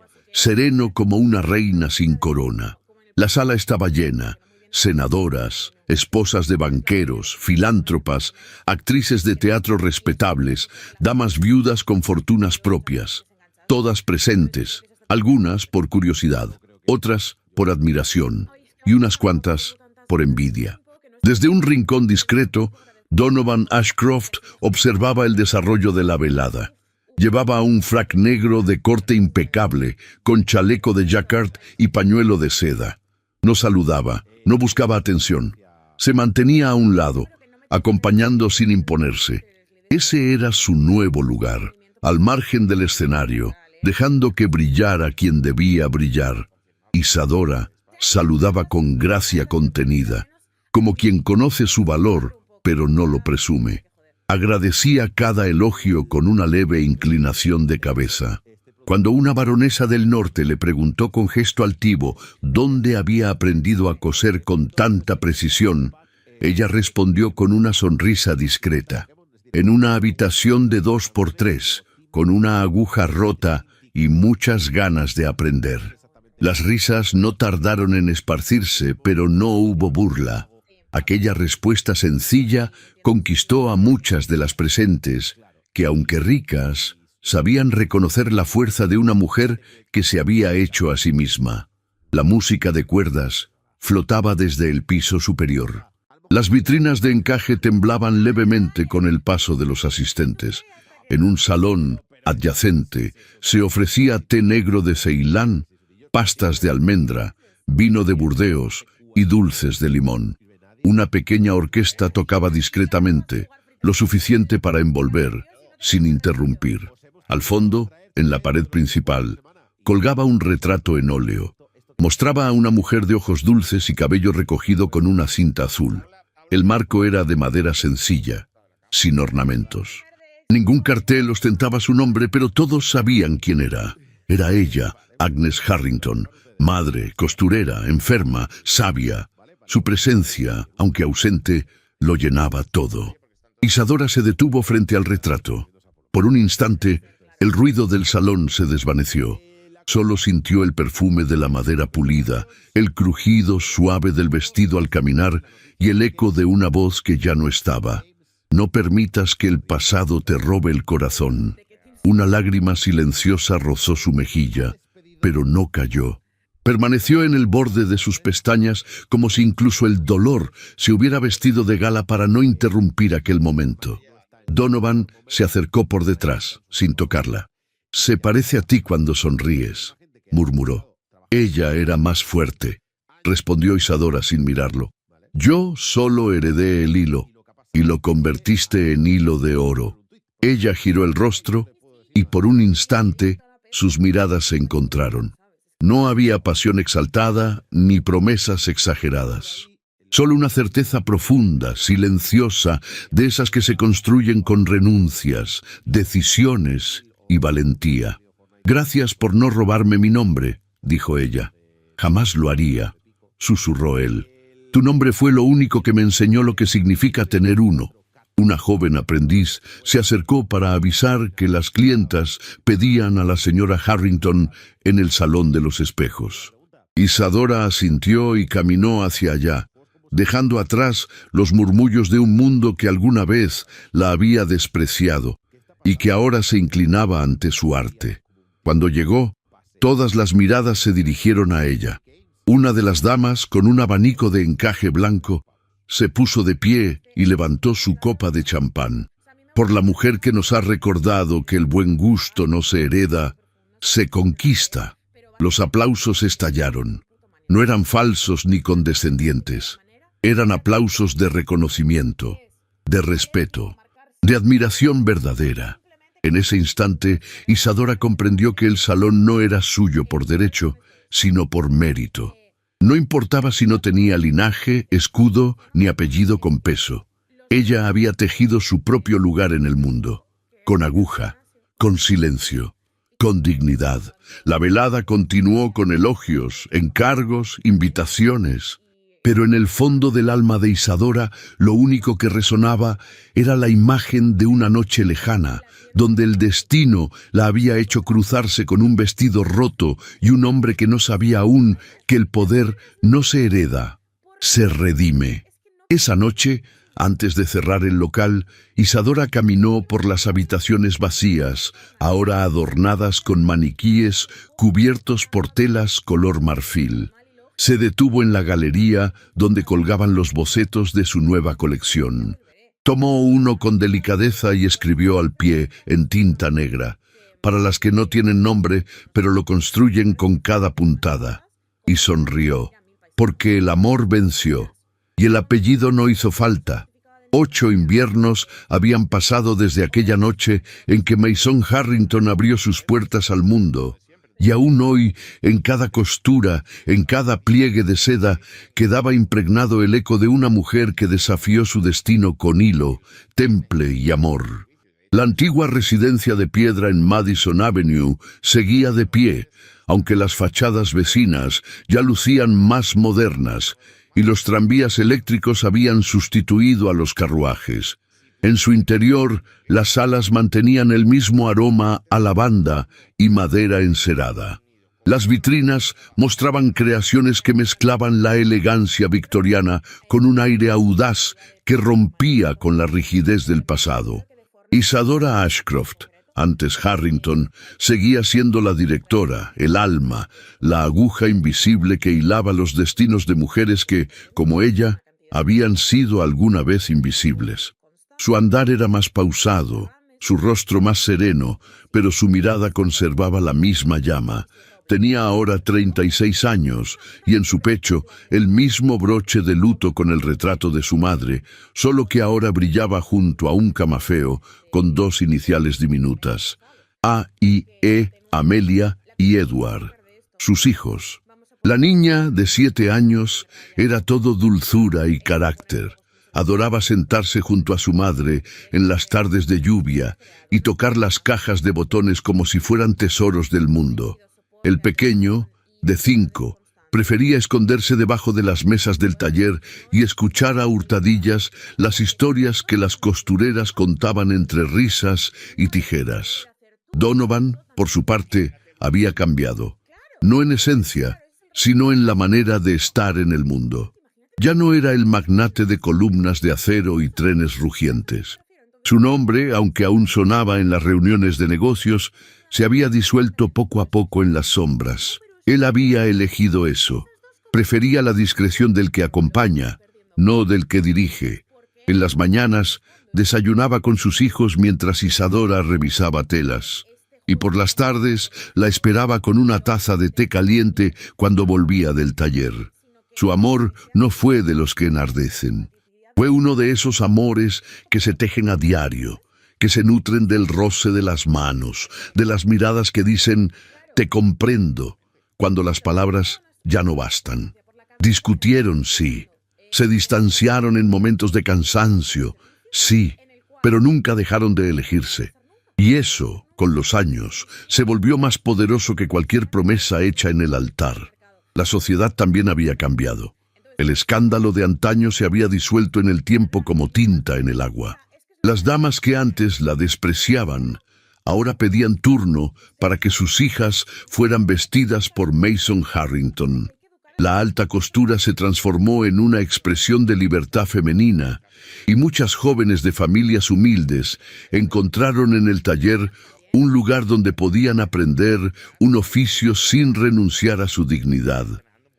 como una reina sin corona. La sala estaba llena. Senadoras, esposas de banqueros, filántropas, actrices de teatro respetables, damas viudas con fortunas propias, todas presentes, algunas por curiosidad, otras por admiración y unas cuantas por envidia. Desde un rincón discreto, Donovan Ashcroft observaba el desarrollo de la velada. Llevaba un frac negro de corte impecable, con chaleco de jacquard y pañuelo de seda. No saludaba, no buscaba atención. Se mantenía a un lado, acompañando sin imponerse. Ese era su nuevo lugar, al margen del escenario, dejando que brillara quien debía brillar. Isadora saludaba con gracia contenida, como quien conoce su valor, pero no lo presume. Agradecía cada elogio con una leve inclinación de cabeza. Cuando una baronesa del norte le preguntó con gesto altivo dónde había aprendido a coser con tanta precisión, ella respondió con una sonrisa discreta: en una habitación de 2x3, con una aguja rota y muchas ganas de aprender. Las risas no tardaron en esparcirse, pero no hubo burla. Aquella respuesta sencilla conquistó a muchas de las presentes, que aunque ricas, sabían reconocer la fuerza de una mujer que se había hecho a sí misma. La música de cuerdas flotaba desde el piso superior. Las vitrinas de encaje temblaban levemente con el paso de los asistentes. En un salón adyacente se ofrecía té negro de Ceilán, pastas de almendra, vino de Burdeos y dulces de limón. Una pequeña orquesta tocaba discretamente, lo suficiente para envolver, sin interrumpir. Al fondo, en la pared principal, colgaba un retrato en óleo. Mostraba a una mujer de ojos dulces y cabello recogido con una cinta azul. El marco era de madera sencilla, sin ornamentos. Ningún cartel ostentaba su nombre, pero todos sabían quién era. Era ella, Agnes Harrington, madre, costurera, enferma, sabia. Su presencia, aunque ausente, lo llenaba todo. Isadora se detuvo frente al retrato. Por un instante, el ruido del salón se desvaneció. Solo sintió el perfume de la madera pulida, el crujido suave del vestido al caminar y el eco de una voz que ya no estaba. No permitas que el pasado te robe el corazón. Una lágrima silenciosa rozó su mejilla, pero no cayó. Permaneció en el borde de sus pestañas como si incluso el dolor se hubiera vestido de gala para no interrumpir aquel momento. Donovan se acercó por detrás, sin tocarla. «Se parece a ti cuando sonríes», murmuró. «Ella era más fuerte», respondió Isadora sin mirarlo. «Yo solo heredé el hilo, y lo convertiste en hilo de oro». Ella giró el rostro, y por un instante sus miradas se encontraron. No había pasión exaltada ni promesas exageradas. Solo una certeza profunda, silenciosa, de esas que se construyen con renuncias, decisiones y valentía. «Gracias por no robarme mi nombre», dijo ella. «Jamás lo haría», susurró él. «Tu nombre fue lo único que me enseñó lo que significa tener uno». Una joven aprendiz se acercó para avisar que las clientas pedían a la señora Harrington en el salón de los espejos. Isadora asintió y caminó hacia allá, dejando atrás los murmullos de un mundo que alguna vez la había despreciado y que ahora se inclinaba ante su arte. Cuando llegó, todas las miradas se dirigieron a ella. Una de las damas, con un abanico de encaje blanco, se puso de pie y levantó su copa de champán. «Por la mujer que nos ha recordado que el buen gusto no se hereda, se conquista». Los aplausos estallaron. No eran falsos ni condescendientes. Eran aplausos de reconocimiento, de respeto, de admiración verdadera. En ese instante, Isadora comprendió que el salón no era suyo por derecho, sino por mérito. No importaba si no tenía linaje, escudo ni apellido con peso. Ella había tejido su propio lugar en el mundo, con aguja, con silencio, con dignidad. La velada continuó con elogios, encargos, invitaciones. Pero en el fondo del alma de Isadora, lo único que resonaba era la imagen de una noche lejana, donde el destino la había hecho cruzarse con un vestido roto y un hombre que no sabía aún que el poder no se hereda, se redime. Esa noche, antes de cerrar el local, Isadora caminó por las habitaciones vacías, ahora adornadas con maniquíes cubiertos por telas color marfil. Se detuvo en la galería donde colgaban los bocetos de su nueva colección. Tomó uno con delicadeza y escribió al pie en tinta negra, para las que no tienen nombre, pero lo construyen con cada puntada. Y sonrió, porque el amor venció, y el apellido no hizo falta. 8 inviernos habían pasado desde aquella noche en que Maison Harrington abrió sus puertas al mundo. Y aún hoy, en cada costura, en cada pliegue de seda, quedaba impregnado el eco de una mujer que desafió su destino con hilo, temple y amor. La antigua residencia de piedra en Madison Avenue seguía de pie, aunque las fachadas vecinas ya lucían más modernas, y los tranvías eléctricos habían sustituido a los carruajes. En su interior, las salas mantenían el mismo aroma a lavanda y madera encerada. Las vitrinas mostraban creaciones que mezclaban la elegancia victoriana con un aire audaz que rompía con la rigidez del pasado. Isadora Ashcroft, antes Harrington, seguía siendo la directora, el alma, la aguja invisible que hilaba los destinos de mujeres que, como ella, habían sido alguna vez invisibles. Su andar era más pausado, su rostro más sereno, pero su mirada conservaba la misma llama. Tenía ahora 36 años y en su pecho el mismo broche de luto con el retrato de su madre, solo que ahora brillaba junto a un camafeo con dos iniciales diminutas, A y E, Amelia y Edward, sus hijos. La niña, de 7 años, era todo dulzura y carácter. Adoraba sentarse junto a su madre en las tardes de lluvia y tocar las cajas de botones como si fueran tesoros del mundo. El pequeño, de 5, prefería esconderse debajo de las mesas del taller y escuchar a hurtadillas las historias que las costureras contaban entre risas y tijeras. Donovan, por su parte, había cambiado, no en esencia, sino en la manera de estar en el mundo. Ya no era el magnate de columnas de acero y trenes rugientes. Su nombre, aunque aún sonaba en las reuniones de negocios, se había disuelto poco a poco en las sombras. Él había elegido eso. Prefería la discreción del que acompaña, no del que dirige. En las mañanas desayunaba con sus hijos mientras Isadora revisaba telas. Y por las tardes la esperaba con una taza de té caliente cuando volvía del taller. Su amor no fue de los que enardecen. Fue uno de esos amores que se tejen a diario, que se nutren del roce de las manos, de las miradas que dicen «te comprendo», cuando las palabras ya no bastan. Discutieron, sí. Se distanciaron en momentos de cansancio, sí, pero nunca dejaron de elegirse. Y eso, con los años, se volvió más poderoso que cualquier promesa hecha en el altar. La sociedad también había cambiado. El escándalo de antaño se había disuelto en el tiempo como tinta en el agua. Las damas que antes la despreciaban, ahora pedían turno para que sus hijas fueran vestidas por Mason Harrington. La alta costura se transformó en una expresión de libertad femenina, y muchas jóvenes de familias humildes encontraron en el taller un lugar donde podían aprender un oficio sin renunciar a su dignidad.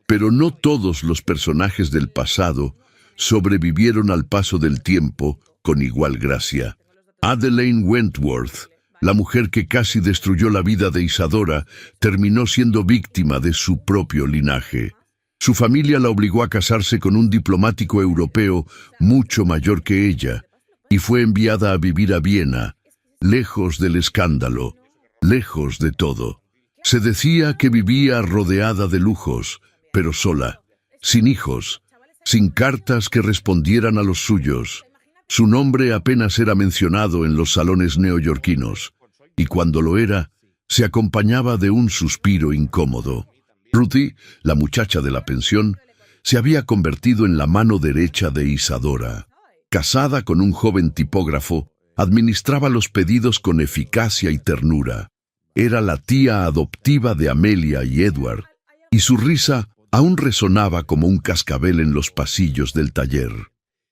Pero no todos los personajes del pasado sobrevivieron al paso del tiempo con igual gracia. Adelaide Wentworth, la mujer que casi destruyó la vida de Isadora, terminó siendo víctima de su propio linaje. Su familia la obligó a casarse con un diplomático europeo mucho mayor que ella, y fue enviada a vivir a Viena, lejos del escándalo, lejos de todo. Se decía que vivía rodeada de lujos, pero sola, sin hijos, sin cartas que respondieran a los suyos. Su nombre apenas era mencionado en los salones neoyorquinos, y cuando lo era, se acompañaba de un suspiro incómodo. Ruthie, la muchacha de la pensión, se había convertido en la mano derecha de Isadora. Casada con un joven tipógrafo, administraba los pedidos con eficacia y ternura. Era la tía adoptiva de Amelia y Edward, y su risa aún resonaba como un cascabel en los pasillos del taller.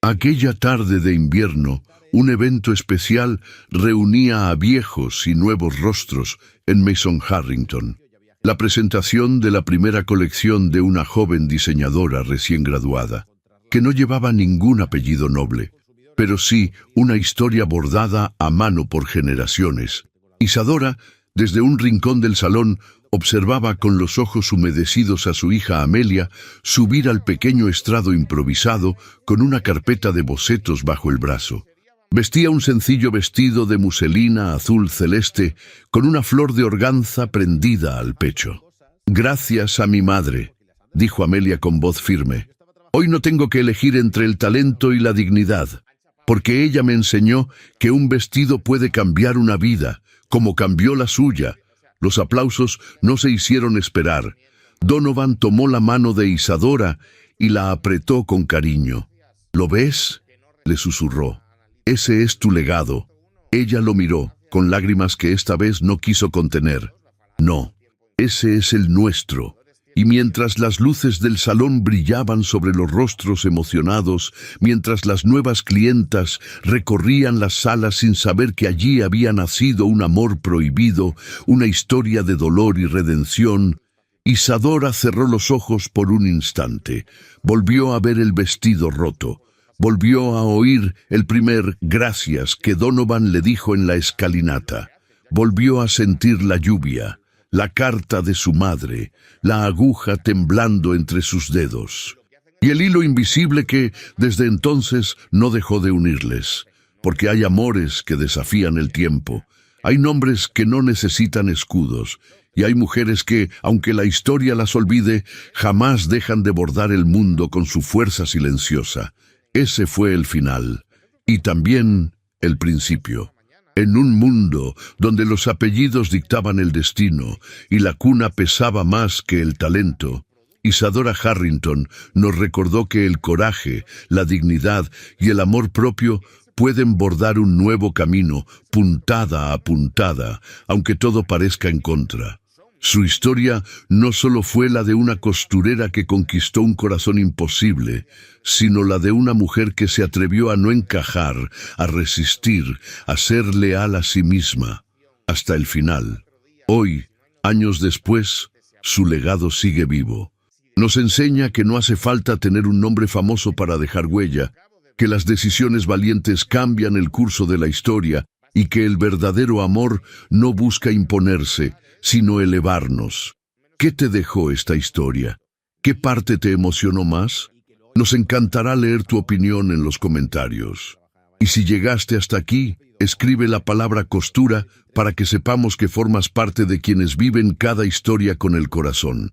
Aquella tarde de invierno, un evento especial reunía a viejos y nuevos rostros en Mason Harrington. La presentación de la primera colección de una joven diseñadora recién graduada, que no llevaba ningún apellido noble, pero sí una historia bordada a mano por generaciones. Isadora, desde un rincón del salón, observaba con los ojos humedecidos a su hija Amelia subir al pequeño estrado improvisado con una carpeta de bocetos bajo el brazo. Vestía un sencillo vestido de muselina azul celeste con una flor de organza prendida al pecho. «Gracias a mi madre», dijo Amelia con voz firme. «Hoy no tengo que elegir entre el talento y la dignidad, porque ella me enseñó que un vestido puede cambiar una vida, como cambió la suya». Los aplausos no se hicieron esperar. Donovan tomó la mano de Isadora y la apretó con cariño. «¿Lo ves?», le susurró. «Ese es tu legado». Ella lo miró, con lágrimas que esta vez no quiso contener. «No, ese es el nuestro. Y mientras las luces del salón brillaban sobre los rostros emocionados, mientras las nuevas clientas recorrían las salas sin saber que allí había nacido un amor prohibido, una historia de dolor y redención, Isadora cerró los ojos por un instante. Volvió a ver el vestido roto. Volvió a oír el primer gracias que Donovan le dijo en la escalinata. Volvió a sentir la lluvia, la carta de su madre, la aguja temblando entre sus dedos. Y el hilo invisible que, desde entonces, no dejó de unirles. Porque hay amores que desafían el tiempo. Hay nombres que no necesitan escudos. Y hay mujeres que, aunque la historia las olvide, jamás dejan de bordar el mundo con su fuerza silenciosa. Ese fue el final. Y también el principio. En un mundo donde los apellidos dictaban el destino y la cuna pesaba más que el talento, Isadora Harrington nos recordó que el coraje, la dignidad y el amor propio pueden bordar un nuevo camino, puntada a puntada, aunque todo parezca en contra. Su historia no solo fue la de una costurera que conquistó un corazón imposible, sino la de una mujer que se atrevió a no encajar, a resistir, a ser leal a sí misma, hasta el final. Hoy, años después, su legado sigue vivo. Nos enseña que no hace falta tener un nombre famoso para dejar huella, que las decisiones valientes cambian el curso de la historia y que el verdadero amor no busca imponerse, sino elevarnos. ¿Qué te dejó esta historia? ¿Qué parte te emocionó más? Nos encantará leer tu opinión en los comentarios. Y si llegaste hasta aquí, escribe la palabra costura para que sepamos que formas parte de quienes viven cada historia con el corazón.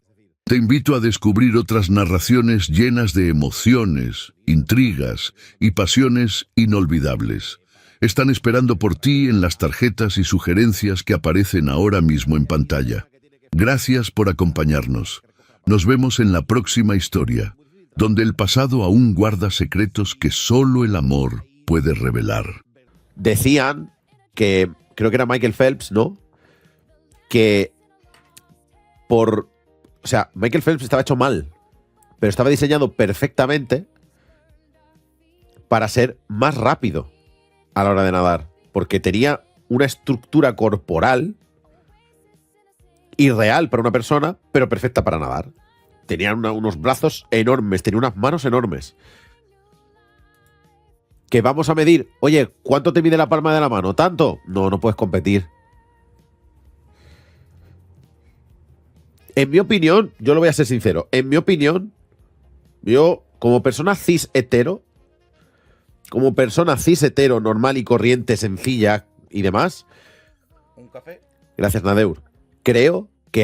Te invito a descubrir otras narraciones llenas de emociones, intrigas y pasiones inolvidables. Están esperando por ti en las tarjetas y sugerencias que aparecen ahora mismo en pantalla. Gracias por acompañarnos. Nos vemos en la próxima historia, donde el pasado aún guarda secretos que solo el amor puede revelar. Decían que, creo que era Michael Phelps, ¿no? Que o sea, Michael Phelps estaba hecho mal, pero estaba diseñado perfectamente para ser más rápido a la hora de nadar, porque tenía una estructura corporal irreal para una persona, pero perfecta para nadar. Tenía unos brazos enormes, tenía unas manos enormes. Que vamos a medir, oye, ¿cuánto te mide la palma de la mano? ¿Tanto? No, no puedes competir. En mi opinión, yo lo voy a ser sincero, en mi opinión, yo como persona cis hetero, normal y corriente, sencilla y demás. ¿Un café? Gracias, Nadeur. Creo